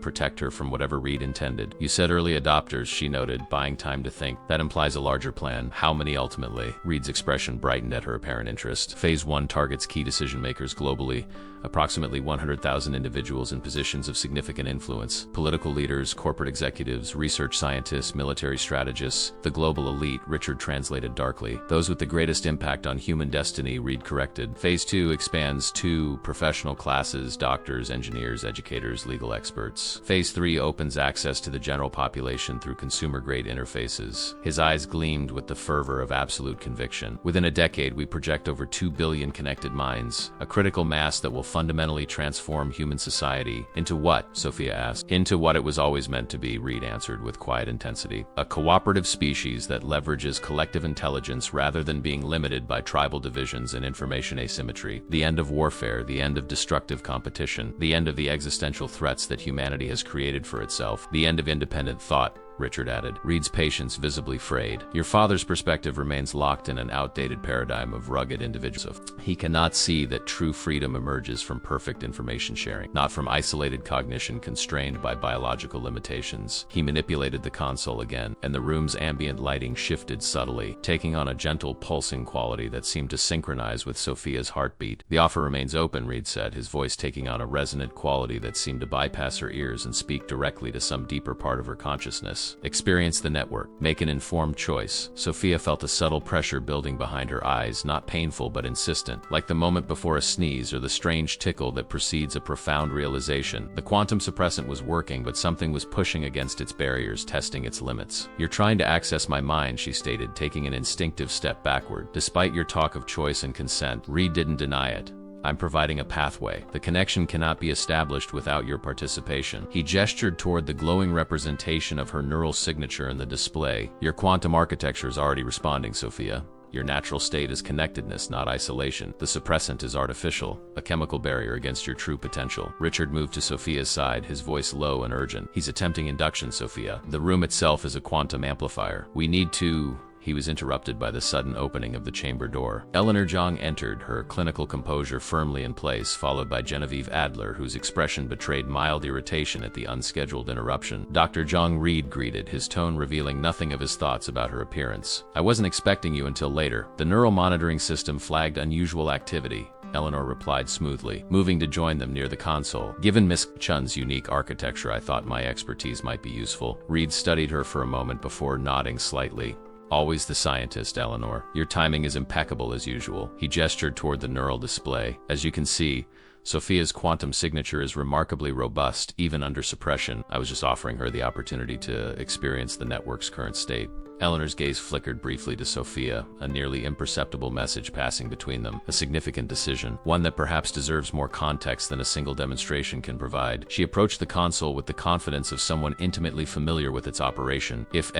protect her from whatever Reed intended. You said early adopters, she noted, buying time to think. That implies a larger plan. How many ultimately? Reed's expression brightened at her apparent interest. Phase 1 targets key decision makers globally, approximately 100,000 individuals in positions of significant influence, political leaders, corporate executives, research scientists, military strategists, the global elite, Richard translated darkly. Those with the greatest impact on human destiny, Reed corrected. Phase 2 expands to professional classes, doctors, engineers, educators, legal experts. Phase 3 opens access to the general population through consumer-grade interfaces. His eyes gleamed with the fervor of absolute conviction. Within a decade, we project over 2 billion connected minds, a critical mass that will fundamentally transform human society. Into what? Sophia asked. Into what it was always meant to be, Reed answered with quiet intensity. A cooperative species that leverages collective intelligence rather than being limited by tribal divisions and information asymmetry. The end of warfare, the end of destructive competition, the end of the existential threats that humanity has created for itself, the end of independent thought, Richard added, Reed's patience visibly frayed. Your father's perspective remains locked in an outdated paradigm of rugged individuals. He cannot see that true freedom emerges from perfect information sharing, not from isolated cognition constrained by biological limitations. He manipulated the console again, and the room's ambient lighting shifted subtly, taking on a gentle pulsing quality that seemed to synchronize with Sophia's heartbeat. The offer remains open, Reed said, his voice taking on a resonant quality that seemed to bypass her ears and speak directly to some deeper part of her consciousness. Experience the network. Make an informed choice. Sophia felt a subtle pressure building behind her eyes, not painful but insistent, like the moment before a sneeze or the strange tickle that precedes a profound realization. The quantum suppressant was working, but something was pushing against its barriers, testing its limits. You're trying to access my mind, she stated, taking an instinctive step backward. Despite your talk of choice and consent, Reed didn't deny it. I'm providing a pathway. The connection cannot be established without your participation. He gestured toward the glowing representation of her neural signature in the display. Your quantum architecture is already responding, Sophia. Your natural state is connectedness, not isolation. The suppressant is artificial, a chemical barrier against your true potential. Richard moved to Sophia's side, his voice low and urgent. He's attempting induction, Sophia. The room itself is a quantum amplifier. We need to... He was interrupted by the sudden opening of the chamber door. Eleanor Zhang entered, her clinical composure firmly in place, followed by Genevieve Adler, whose expression betrayed mild irritation at the unscheduled interruption. Dr. Zhang Reed greeted, his tone revealing nothing of his thoughts about her appearance. I wasn't expecting you until later. The neural monitoring system flagged unusual activity, Eleanor replied smoothly, moving to join them near the console. Given Miss Chun's unique architecture, I thought my expertise might be useful. Reed studied her for a moment before nodding slightly. Always the scientist, Eleanor. Your timing is impeccable as usual. He gestured toward the neural display. As you can see, Sophia's quantum signature is remarkably robust, even under suppression. I was just offering her the opportunity to experience the network's current state. Eleanor's gaze flickered briefly to Sophia, a nearly imperceptible message passing between them. A significant decision, one that perhaps deserves more context than a single demonstration can provide. She approached the console with the confidence of someone intimately familiar with its operation. If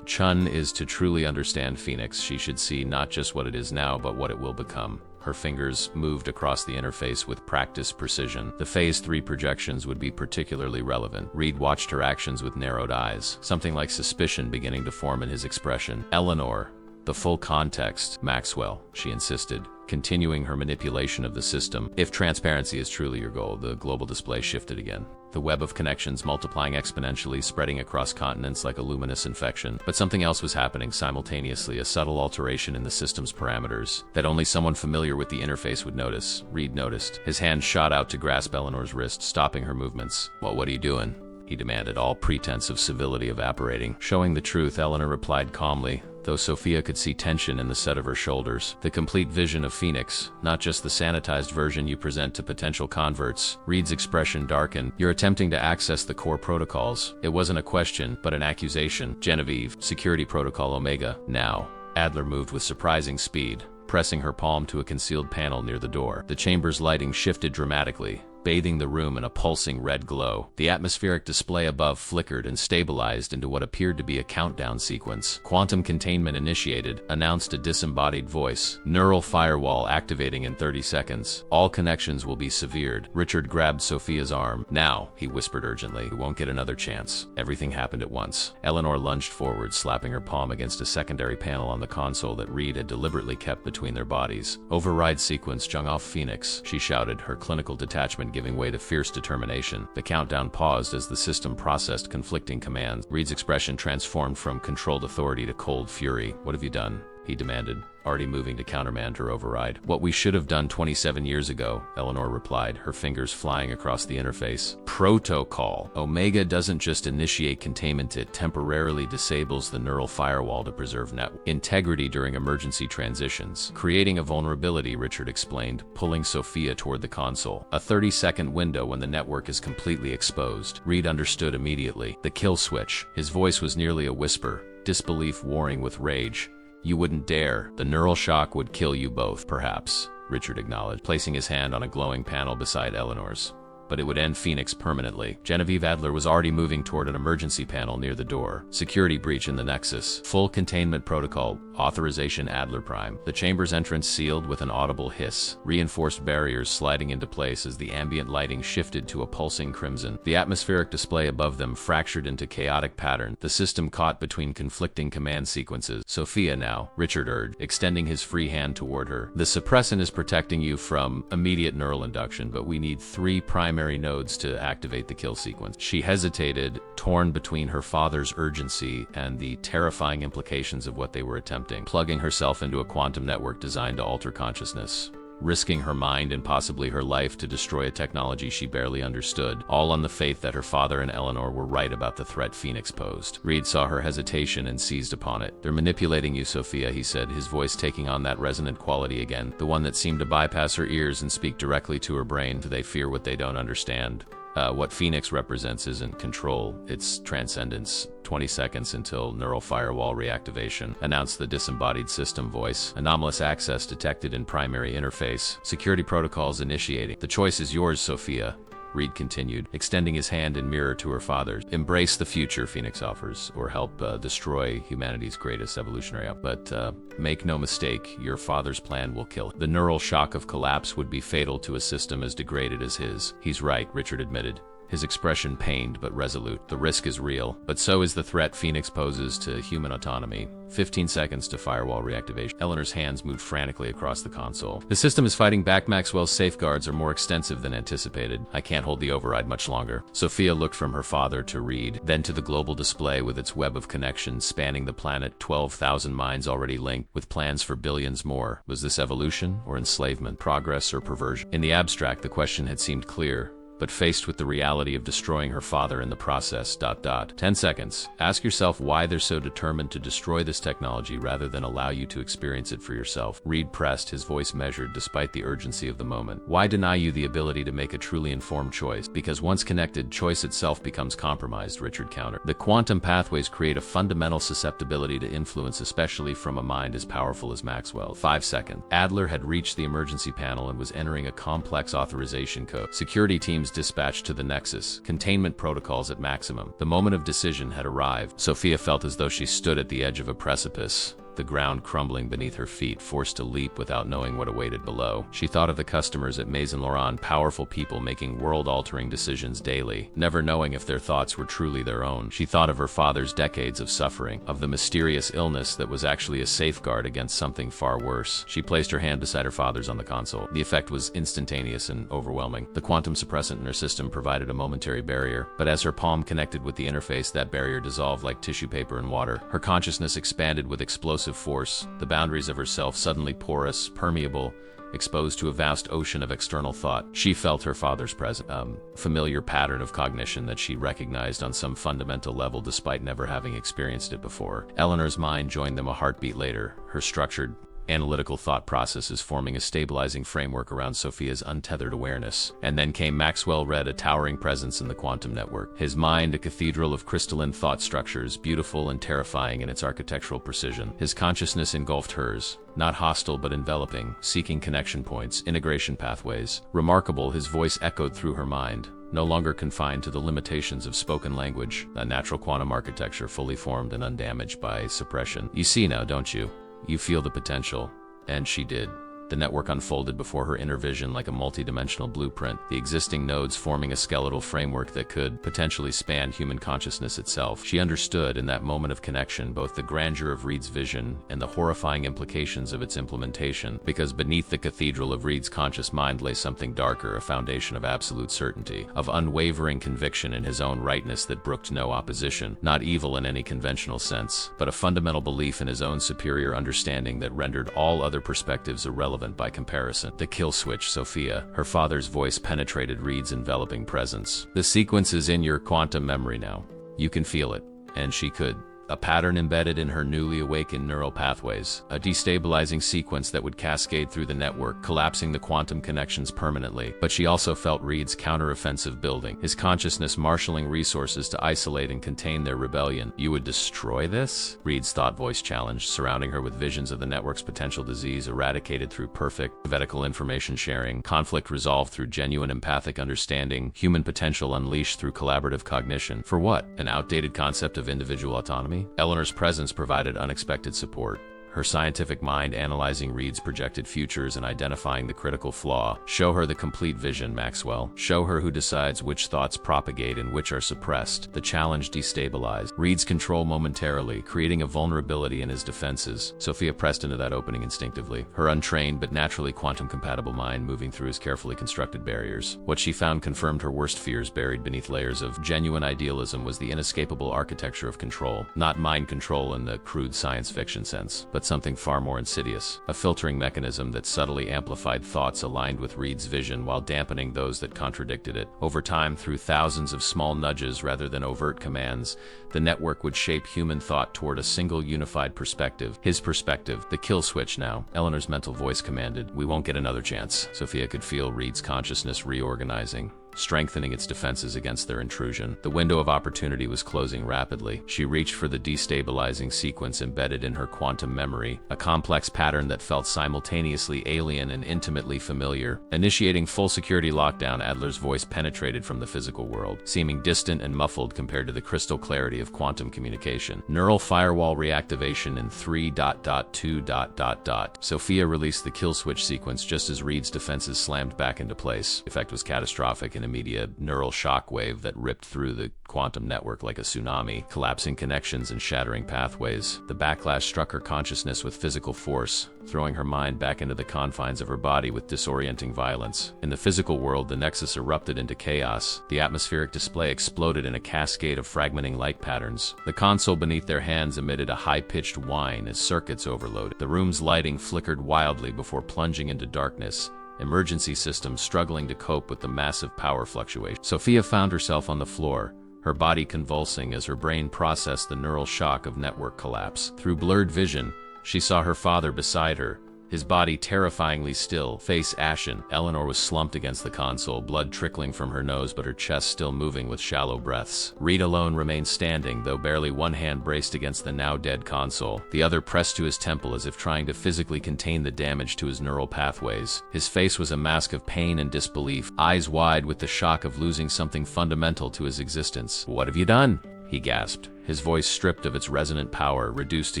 Chun is to truly understand Phoenix, she should see not just what it is now, but what it will become. Her fingers moved across the interface with practiced precision. The Phase 3 projections would be particularly relevant. Reed watched her actions with narrowed eyes, something like suspicion beginning to form in his expression. Eleanor, the full context, Maxwell, she insisted, continuing her manipulation of the system. If transparency is truly your goal, the global display shifted again. The web of connections multiplying exponentially, spreading across continents like a luminous infection. But something else was happening simultaneously, a subtle alteration in the system's parameters that only someone familiar with the interface would notice. Reed noticed. His hand shot out to grasp Eleanor's wrist, stopping her movements. "Well, what are you doing?" he demanded, all pretense of civility evaporating. "Showing the truth," Eleanor replied calmly, though Sophia could see tension in the set of her shoulders. "The complete vision of Phoenix, not just the sanitized version you present to potential converts." Reed's expression darkened. "You're attempting to access the core protocols." It wasn't a question, but an accusation. "Genevieve, Security Protocol Omega, now." Adler moved with surprising speed, pressing her palm to a concealed panel near the door. The chamber's lighting shifted dramatically, bathing the room in a pulsing red glow. The atmospheric display above flickered and stabilized into what appeared to be a countdown sequence. "Quantum containment initiated," announced a disembodied voice. "Neural firewall activating in 30 seconds. All connections will be severed." Richard grabbed Sophia's arm. "Now," he whispered urgently, "you won't get another chance." Everything happened at once. Eleanor lunged forward, slapping her palm against a secondary panel on the console that Reed had deliberately kept between their bodies. "Override sequence, Jung off Phoenix," she shouted, her clinical detachment giving way to fierce determination. The countdown paused as the system processed conflicting commands. Reed's expression transformed from controlled authority to cold fury. "What have you done?" he demanded, already moving to countermand her override. "What we should have done 27 years ago," Eleanor replied, her fingers flying across the interface. "Protocol. Omega doesn't just initiate containment, it temporarily disables the neural firewall to preserve network integrity during emergency transitions. Creating a vulnerability," Richard explained, pulling Sophia toward the console. "A 30-second window when the network is completely exposed." Reed understood immediately. The kill switch. His voice was nearly a whisper, disbelief warring with rage. "You wouldn't dare. The neural shock would kill you both, perhaps," Richard acknowledged, placing his hand on a glowing panel beside Eleanor's. "But it would end Phoenix permanently." Genevieve Adler was already moving toward an emergency panel near the door. "Security breach in the Nexus. Full containment protocol. Authorization Adler Prime." The chamber's entrance sealed with an audible hiss, reinforced barriers sliding into place as the ambient lighting shifted to a pulsing crimson. The atmospheric display above them fractured into chaotic pattern, the system caught between conflicting command sequences. "Sophia now," Richard urged, extending his free hand toward her. "The suppressant is protecting you from immediate neural induction, but we need 3 primary nodes to activate the kill sequence." She hesitated, torn between her father's urgency and the terrifying implications of what they were attempting, plugging herself into a quantum network designed to alter consciousness, risking her mind and possibly her life to destroy a technology she barely understood, all on the faith that her father and Eleanor were right about the threat Phoenix posed. Reed saw her hesitation and seized upon it. "They're manipulating you, Sophia," he said, his voice taking on that resonant quality again, the one that seemed to bypass her ears and speak directly to her brain. "They fear what they don't understand. What Phoenix represents isn't control, it's transcendence. 20 seconds until neural firewall reactivation," announced the disembodied system voice. "Anomalous access detected in primary interface. Security protocols initiating." "The choice is yours, Sophia," Reed continued, extending his hand in mirror to her father's. "Embrace the future Phoenix offers, or help destroy humanity's greatest evolutionary but make no mistake, your father's plan will kill him. The neural shock of collapse would be fatal to a system as degraded as his." "He's right," Richard admitted, his expression pained but resolute. "The risk is real, but so is the threat Phoenix poses to human autonomy. 15 seconds to firewall reactivation." Eleanor's hands moved frantically across the console. "The system is fighting back. Maxwell's safeguards are more extensive than anticipated. I can't hold the override much longer." Sophia looked from her father to Reed, then to the global display with its web of connections spanning the planet, 12,000 minds already linked, with plans for billions more. Was this evolution or enslavement, progress or perversion? In the abstract, the question had seemed clear, but faced with the reality of destroying her father in the process. 10 seconds. Ask yourself why they're so determined to destroy this technology rather than allow you to experience it for yourself. Reed pressed, his voice measured despite the urgency of the moment. "Why deny you the ability to make a truly informed choice? Because once connected, choice itself becomes compromised," Richard countered. "The quantum pathways create a fundamental susceptibility to influence, especially from a mind as powerful as Maxwell." 5 seconds. Adler had reached the emergency panel and was entering a complex authorization code. Security teams dispatched to the Nexus, containment protocols at maximum. The moment of decision had arrived. Sophia felt as though she stood at the edge of a precipice, the ground crumbling beneath her feet, forced to leap without knowing what awaited below. She thought of the customers at Maison Laurent, powerful people making world-altering decisions daily, never knowing if their thoughts were truly their own. She thought of her father's decades of suffering, of the mysterious illness that was actually a safeguard against something far worse. She placed her hand beside her father's on the console. The effect was instantaneous and overwhelming. The quantum suppressant in her system provided a momentary barrier, but as her palm connected with the interface, that barrier dissolved like tissue paper in water. Her consciousness expanded with explosive force, the boundaries of herself suddenly porous, permeable, exposed to a vast ocean of external thought. She felt her father's presence, familiar pattern of cognition that she recognized on some fundamental level despite never having experienced it before. Eleanor's mind joined them a heartbeat later, her structured, analytical thought processes forming a stabilizing framework around Sophia's untethered awareness. And then came Maxwell Red, a towering presence in the quantum network. His mind, a cathedral of crystalline thought structures, beautiful and terrifying in its architectural precision. His consciousness engulfed hers, not hostile but enveloping, seeking connection points, integration pathways. Remarkable, his voice echoed through her mind, no longer confined to the limitations of spoken language, a natural quantum architecture fully formed and undamaged by suppression. You see now, don't you? You feel the potential. And she did. The network unfolded before her inner vision like a multidimensional blueprint, the existing nodes forming a skeletal framework that could potentially span human consciousness itself. She understood in that moment of connection both the grandeur of Reed's vision and the horrifying implications of its implementation, because beneath the cathedral of Reed's conscious mind lay something darker, a foundation of absolute certainty, of unwavering conviction in his own rightness that brooked no opposition, not evil in any conventional sense, but a fundamental belief in his own superior understanding that rendered all other perspectives irrelevant by comparison. The kill switch, Sophia. Her father's voice penetrated Reed's enveloping presence. The sequence is in your quantum memory now. You can feel it. And she could. A pattern embedded in her newly awakened neural pathways, a destabilizing sequence that would cascade through the network, collapsing the quantum connections permanently. But she also felt Reed's counteroffensive building, his consciousness marshaling resources to isolate and contain their rebellion. You would destroy this? Reed's thought voice challenged, surrounding her with visions of the network's potential disease eradicated through perfect, vertical information sharing, conflict resolved through genuine empathic understanding, human potential unleashed through collaborative cognition. For what? An outdated concept of individual autonomy? Eleanor's presence provided unexpected support. Her scientific mind analyzing Reed's projected futures and identifying the critical flaw. Show her the complete vision, Maxwell. Show her who decides which thoughts propagate and which are suppressed. The challenge destabilized Reed's control momentarily, creating a vulnerability in his defenses. Sophia pressed into that opening instinctively, her untrained but naturally quantum-compatible mind moving through his carefully constructed barriers. What she found confirmed her worst fears. Buried beneath layers of genuine idealism was the inescapable architecture of control. Not mind control in the crude science fiction sense, but something far more insidious, a filtering mechanism that subtly amplified thoughts aligned with Reed's vision while dampening those that contradicted it. Over time, through thousands of small nudges rather than overt commands, the network would shape human thought toward a single unified perspective. His perspective, the kill switch now. Eleanor's mental voice commanded, "We won't get another chance." Sophia could feel Reed's consciousness reorganizing, strengthening its defenses against their intrusion. The window of opportunity was closing rapidly. She reached for the destabilizing sequence embedded in her quantum memory, a complex pattern that felt simultaneously alien and intimately familiar. Initiating full security lockdown, Adler's voice penetrated from the physical world, seeming distant and muffled compared to the crystal clarity of quantum communication. Neural firewall reactivation in 3.2. Sophia released the kill switch sequence just as Reed's defenses slammed back into place. The effect was catastrophic and immediate, neural shockwave that ripped through the quantum network like a tsunami, collapsing connections and shattering pathways. The backlash struck her consciousness with physical force, throwing her mind back into the confines of her body with disorienting violence. In the physical world, the nexus erupted into chaos. The atmospheric display exploded in a cascade of fragmenting light patterns. The console beneath their hands emitted a high-pitched whine as circuits overloaded. The room's lighting flickered wildly before plunging into darkness, emergency systems struggling to cope with the massive power fluctuation. Sophia found herself on the floor, her body convulsing as her brain processed the neural shock of network collapse. Through blurred vision, she saw her father beside her, his body terrifyingly still, face ashen. Eleanor was slumped against the console, blood trickling from her nose but her chest still moving with shallow breaths. Reed alone remained standing, though barely one hand braced against the now-dead console, the other pressed to his temple as if trying to physically contain the damage to his neural pathways. His face was a mask of pain and disbelief, eyes wide with the shock of losing something fundamental to his existence. "What have you done?" he gasped, his voice stripped of its resonant power, reduced to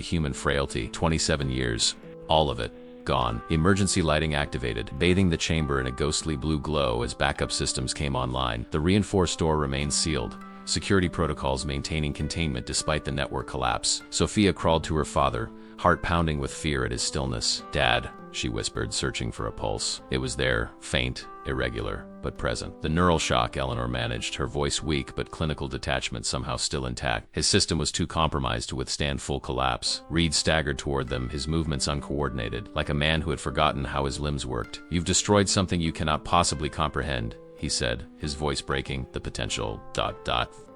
human frailty. 27 years. All of it. Gone. Emergency lighting activated, bathing the chamber in a ghostly blue glow as backup systems came online. The reinforced door remained sealed, security protocols maintaining containment despite the network collapse. Sophia crawled to her father, heart pounding with fear at his stillness. "Dad," she whispered, searching for a pulse. It was there, faint, irregular, but present. The neural shock, Eleanor managed, her voice weak but clinical detachment somehow still intact. His system was too compromised to withstand full collapse. Reed staggered toward them, his movements uncoordinated, like a man who had forgotten how his limbs worked. "You've destroyed something you cannot possibly comprehend," he said, his voice breaking. "The potential, ...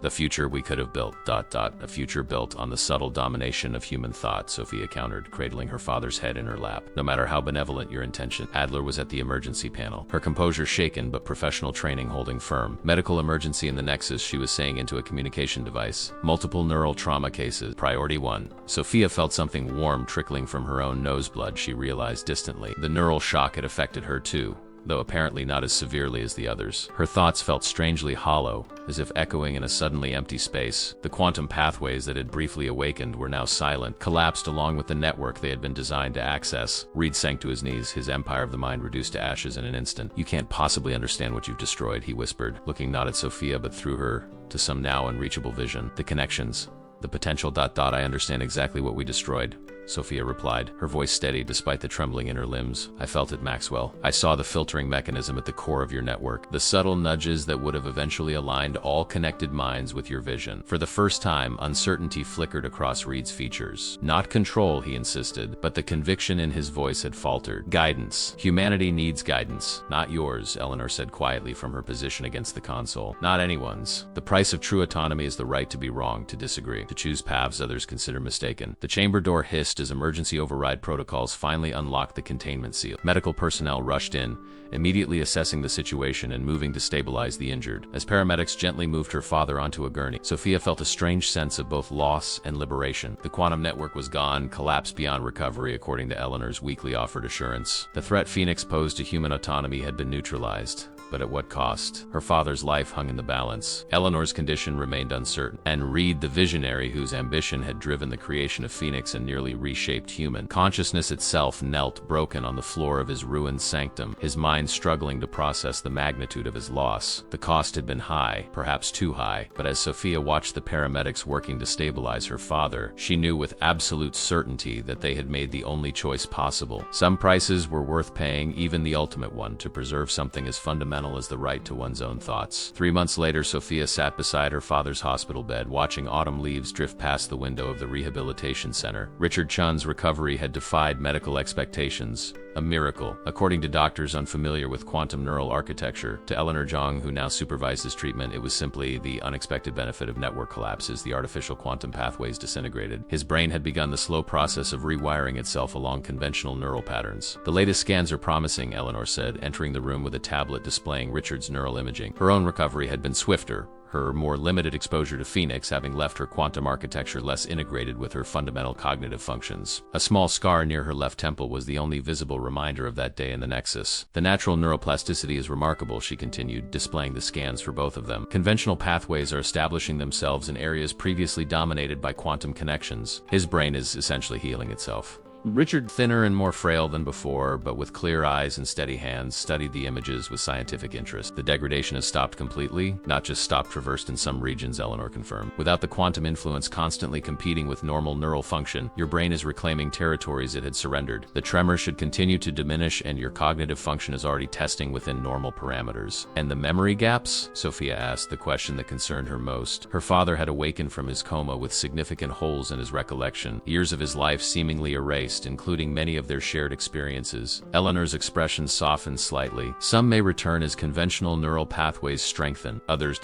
the future we could have built, ... a future built on the subtle domination of human thought," Sophia countered, cradling her father's head in her lap. "No matter how benevolent your intention." Adler was at the emergency panel, her composure shaken but professional training holding firm. "Medical emergency in the Nexus," she was saying into a communication device. "Multiple neural trauma cases. Priority 1. Sophia felt something warm trickling from her own noseblood, she realized distantly. The neural shock had affected her too, though apparently not as severely as the others. Her thoughts felt strangely hollow, as if echoing in a suddenly empty space. The quantum pathways that had briefly awakened were now silent, collapsed along with the network they had been designed to access. Reed sank to his knees, his empire of the mind reduced to ashes in an instant. "You can't possibly understand what you've destroyed," he whispered, looking not at Sophia but through her, to some now unreachable vision. "The connections, the potential ... I understand exactly what we destroyed," Sophia replied, her voice steady despite the trembling in her limbs. "I felt it, Maxwell. I saw the filtering mechanism at the core of your network, the subtle nudges that would have eventually aligned all connected minds with your vision." For the first time, uncertainty flickered across Reed's features. Not control, he insisted, but the conviction in his voice had faltered. "Guidance. Humanity needs guidance. Not yours," Eleanor said quietly from her position against the console. "Not anyone's. The price of true autonomy is the right to be wrong, to disagree, to choose paths others consider mistaken." The chamber door hissed as emergency override protocols finally unlocked the containment seal. Medical personnel rushed in, immediately assessing the situation and moving to stabilize the injured. As paramedics gently moved her father onto a gurney, Sophia felt a strange sense of both loss and liberation. The quantum network was gone, collapsed beyond recovery, according to Eleanor's weakly offered assurance. The threat Phoenix posed to human autonomy had been neutralized. But at what cost? Her father's life hung in the balance. Eleanor's condition remained uncertain. And Reed, the visionary whose ambition had driven the creation of Phoenix and nearly reshaped human consciousness itself, knelt broken on the floor of his ruined sanctum, his mind struggling to process the magnitude of his loss. The cost had been high, perhaps too high, but as Sophia watched the paramedics working to stabilize her father, she knew with absolute certainty that they had made the only choice possible. Some prices were worth paying, even the ultimate one, to preserve something as fundamental as the right to one's own thoughts. 3 months later, Sophia sat beside her father's hospital bed, watching autumn leaves drift past the window of the rehabilitation center. Richard Chun's recovery had defied medical expectations. A miracle, according to doctors unfamiliar with quantum neural architecture. To Eleanor Zhang, who now supervised his treatment, it was simply the unexpected benefit of network collapses. The artificial quantum pathways disintegrated. His brain had begun the slow process of rewiring itself along conventional neural patterns. "The latest scans are promising," Eleanor said, entering the room with a tablet displaying Richard's neural imaging. Her own recovery had been swifter, her more limited exposure to Phoenix having left her quantum architecture less integrated with her fundamental cognitive functions. A small scar near her left temple was the only visible reminder of that day in the Nexus. "The natural neuroplasticity is remarkable," she continued, displaying the scans for both of them. "Conventional pathways are establishing themselves in areas previously dominated by quantum connections. His brain is essentially healing itself." Richard, thinner and more frail than before, but with clear eyes and steady hands, studied the images with scientific interest. "The degradation has stopped completely, not just stopped, reversed in some regions," Eleanor confirmed. "Without the quantum influence constantly competing with normal neural function, your brain is reclaiming territories it had surrendered. The tremor should continue to diminish and your cognitive function is already testing within normal parameters." "And the memory gaps?" Sophia asked, the question that concerned her most. Her father had awakened from his coma with significant holes in his recollection, years of his life seemingly erased, including many of their shared experiences. Eleanor's expression softened slightly. "Some may return as conventional neural pathways strengthen, others ...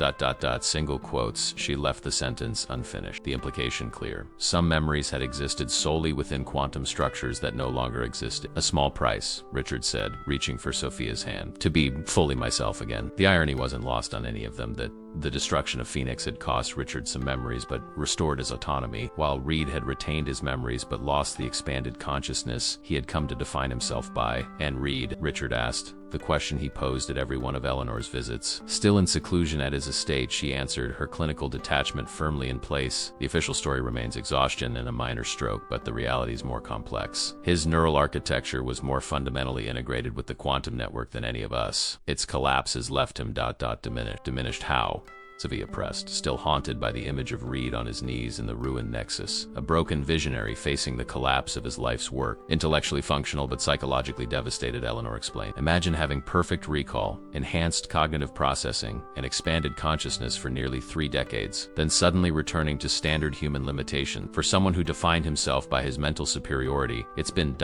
single quotes. She left the sentence unfinished, the implication clear. Some memories had existed solely within quantum structures that no longer existed. "A small price," Richard said, reaching for Sophia's hand. "To be fully myself again." The irony wasn't lost on any of them that the destruction of Phoenix had cost Richard some memories but restored his autonomy, while Reed had retained his memories but lost the expanded consciousness he had come to define himself by. "And Reed?" Richard asked, the question he posed at every one of Eleanor's visits. Still in seclusion at his estate, she answered, her clinical detachment firmly in place. The official story remains exhaustion and a minor stroke, but the reality is more complex. His neural architecture was more fundamentally integrated with the quantum network than any of us. Its collapse has left him diminished. Diminished how? Sophia pressed, still haunted by the image of Reed on his knees in the ruined nexus, a broken visionary facing the collapse of his life's work. Intellectually functional but psychologically devastated, Eleanor explained. Imagine having perfect recall, enhanced cognitive processing, and expanded consciousness for nearly 3 decades, then suddenly returning to standard human limitation. For someone who defined himself by his mental superiority, it's been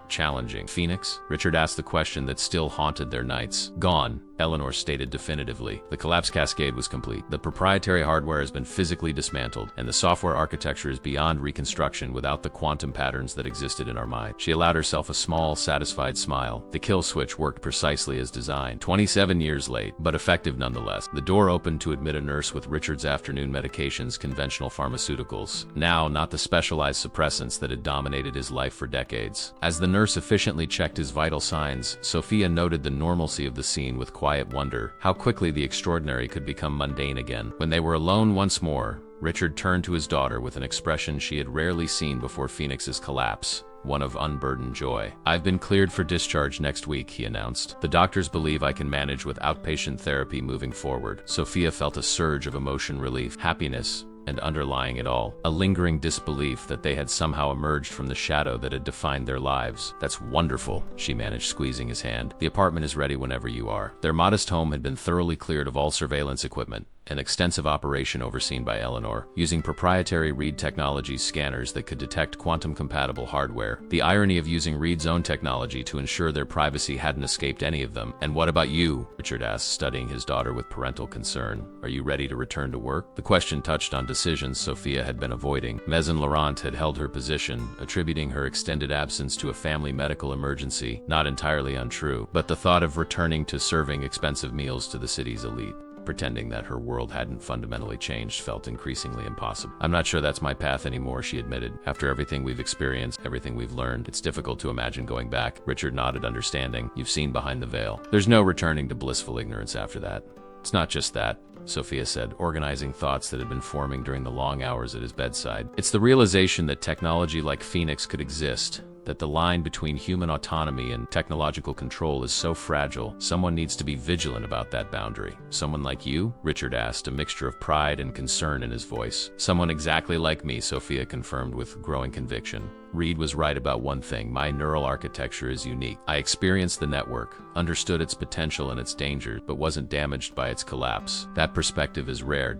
challenging. Phoenix? Richard asked the question that still haunted their nights. Gone, Eleanor stated definitively. The collapse cascade was complete. The proprietary hardware has been physically dismantled, and the software architecture is beyond reconstruction without the quantum patterns that existed in our mind. She allowed herself a small, satisfied smile. The kill switch worked precisely as designed. 27 years late, but effective nonetheless. The door opened to admit a nurse with Richard's afternoon medications, conventional pharmaceuticals. Now, not the specialized suppressants that had dominated his life for decades. As the nurse efficiently checked his vital signs, Sophia noted the normalcy of the scene with quiet wonder. How quickly the extraordinary could become mundane again. When they were alone once more, Richard turned to his daughter with an expression she had rarely seen before Phoenix's collapse, one of unburdened joy. I've been cleared for discharge next week, he announced. The doctors believe I can manage with outpatient therapy moving forward. Sophia felt a surge of emotion relief, happiness, and underlying it all, a lingering disbelief that they had somehow emerged from the shadow that had defined their lives. That's wonderful, she managed, squeezing his hand. The apartment is ready whenever you are. Their modest home had been thoroughly cleared of all surveillance equipment, an extensive operation overseen by Eleanor, using proprietary Reed Technologies scanners that could detect quantum-compatible hardware. The irony of using Reed's own technology to ensure their privacy hadn't escaped any of them. And what about you? Richard asked, studying his daughter with parental concern. Are you ready to return to work? The question touched on decisions Sophia had been avoiding. Maison Laurent had held her position, attributing her extended absence to a family medical emergency, not entirely untrue, but the thought of returning to serving expensive meals to the city's elite, pretending that her world hadn't fundamentally changed, felt increasingly impossible. I'm not sure that's my path anymore, she admitted. After everything we've experienced, everything we've learned, it's difficult to imagine going back. Richard nodded, understanding. You've seen behind the veil. There's no returning to blissful ignorance after that. It's not just that, Sophia said, organizing thoughts that had been forming during the long hours at his bedside. It's the realization that technology like Phoenix could exist, that the line between human autonomy and technological control is so fragile, someone needs to be vigilant about that boundary. Someone like you? Richard asked, a mixture of pride and concern in his voice. Someone exactly like me, Sophia confirmed with growing conviction. Reed was right about one thing. My neural architecture is unique. I experienced the network, understood its potential and its dangers, but wasn't damaged by its collapse. That perspective is rare,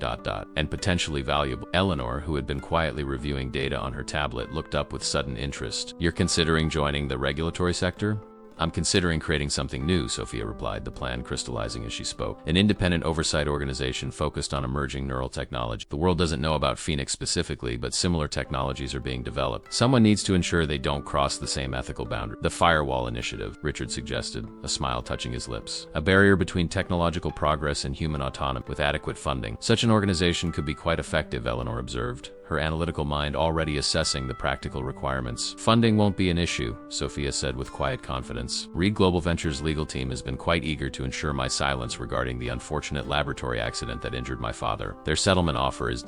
and potentially valuable. Eleanor, who had been quietly reviewing data on her tablet, looked up with sudden interest. You're considering joining the regulatory sector? I'm considering creating something new, Sophia replied, the plan crystallizing as she spoke. An independent oversight organization focused on emerging neural technology. The world doesn't know about Phoenix specifically, but similar technologies are being developed. Someone needs to ensure they don't cross the same ethical boundary. The Firewall Initiative, Richard suggested, a smile touching his lips. A barrier between technological progress and human autonomy, with adequate funding. Such an organization could be quite effective, Eleanor observed, her analytical mind already assessing the practical requirements. Funding won't be an issue, Sophia said with quiet confidence. Reed Global Ventures' legal team has been quite eager to ensure my silence regarding the unfortunate laboratory accident that injured my father. Their settlement offer is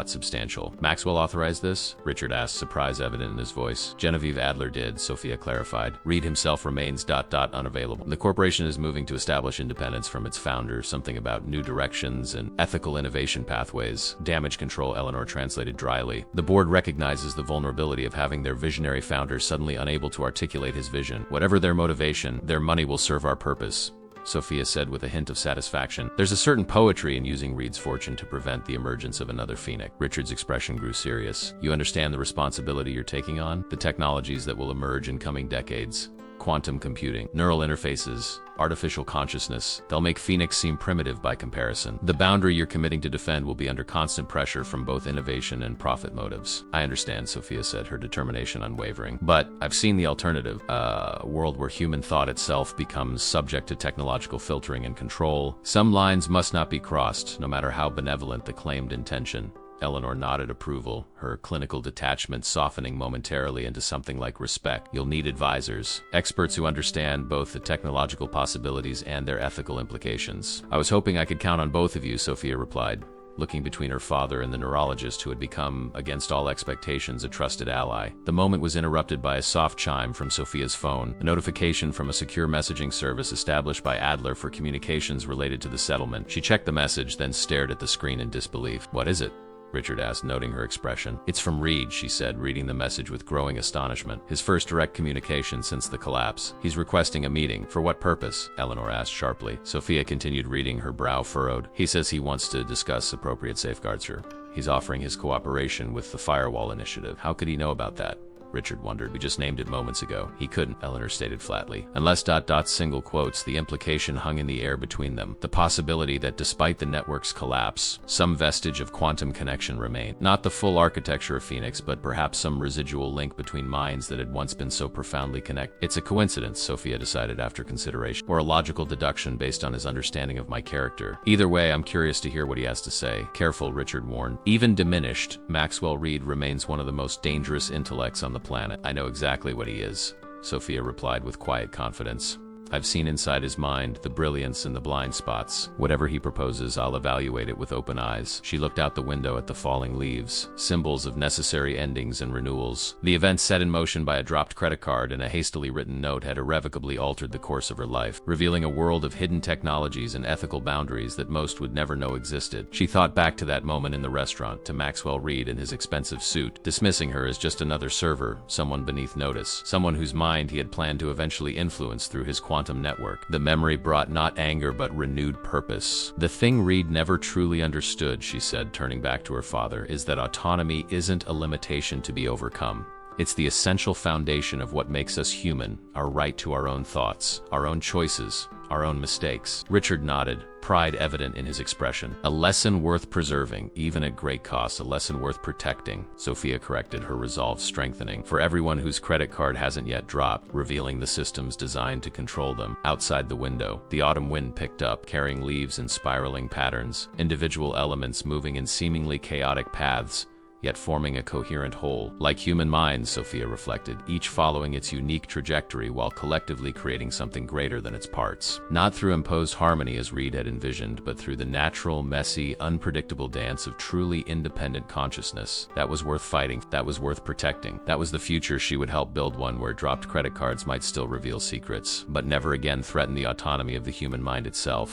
substantial. Maxwell authorized this? Richard asked, surprise evident in his voice. Genevieve Adler did, Sophia clarified. Reed himself remains unavailable. The corporation is moving to establish independence from its founder, something about new directions and ethical innovation pathways. Damage control, Eleanor translated dryly. The board recognizes the vulnerability of having their visionary founder suddenly unable to articulate his vision. Whatever their motivation, their money will serve our purpose, Sophia said with a hint of satisfaction. There's a certain poetry in using Reed's fortune to prevent the emergence of another Phoenix. Richard's expression grew serious. You understand the responsibility you're taking on? The technologies that will emerge in coming decades. Quantum computing, neural interfaces, artificial consciousness, they'll make Phoenix seem primitive by comparison. The boundary you're committing to defend will be under constant pressure from both innovation and profit motives. I understand, Sophia said, her determination unwavering. But I've seen the alternative. A world where human thought itself becomes subject to technological filtering and control. Some lines must not be crossed, no matter how benevolent the claimed intention. Eleanor nodded approval, her clinical detachment softening momentarily into something like respect. You'll need advisors, experts who understand both the technological possibilities and their ethical implications. I was hoping I could count on both of you, Sophia replied, looking between her father and the neurologist who had become, against all expectations, a trusted ally. The moment was interrupted by a soft chime from Sophia's phone, a notification from a secure messaging service established by Adler for communications related to the settlement. She checked the message, then stared at the screen in disbelief. "What is it?" Richard asked, noting her expression. "It's from Reed," she said, reading the message with growing astonishment. "His first direct communication since the collapse. He's requesting a meeting." "For what purpose?" Eleanor asked sharply. Sophia continued reading, her brow furrowed. "He says he wants to discuss appropriate safeguards here. He's offering his cooperation with the firewall initiative." "How could he know about that?" Richard wondered. "We just named it moments ago." "He couldn't," Eleanor stated flatly. Unless ... single quotes, the implication hung in the air between them. The possibility that despite the network's collapse, some vestige of quantum connection remained. Not the full architecture of Phoenix, but perhaps some residual link between minds that had once been so profoundly connected. "It's a coincidence," Sophia decided after consideration, "or a logical deduction based on his understanding of my character. Either way, I'm curious to hear what he has to say." "Careful," Richard warned. "Even diminished, Maxwell Reed remains one of the most dangerous intellects on the planet." "I know exactly what he is," Sophia replied with quiet confidence. "I've seen inside his mind, the brilliance and the blind spots. Whatever he proposes, I'll evaluate it with open eyes." She looked out the window at the falling leaves, symbols of necessary endings and renewals. The events set in motion by a dropped credit card and a hastily written note had irrevocably altered the course of her life, revealing a world of hidden technologies and ethical boundaries that most would never know existed. She thought back to that moment in the restaurant, to Maxwell Reed in his expensive suit, dismissing her as just another server, someone beneath notice, someone whose mind he had planned to eventually influence through his quantum network. The memory brought not anger but renewed purpose. "The thing Reed never truly understood," she said, turning back to her father, "is that autonomy isn't a limitation to be overcome. It's the essential foundation of what makes us human, our right to our own thoughts, our own choices, our own mistakes." Richard nodded, pride evident in his expression. "A lesson worth preserving, even at great cost, a lesson worth protecting," Sophia corrected, her resolve strengthening. "For everyone whose credit card hasn't yet dropped," revealing the systems designed to control them. Outside the window, the autumn wind picked up, carrying leaves in spiraling patterns, individual elements moving in seemingly chaotic paths, yet forming a coherent whole. Like human minds, Sophia reflected, each following its unique trajectory while collectively creating something greater than its parts. Not through imposed harmony as Reed had envisioned, but through the natural, messy, unpredictable dance of truly independent consciousness. That was worth fighting, that was worth protecting. That was the future she would help build, one where dropped credit cards might still reveal secrets, but never again threaten the autonomy of the human mind itself.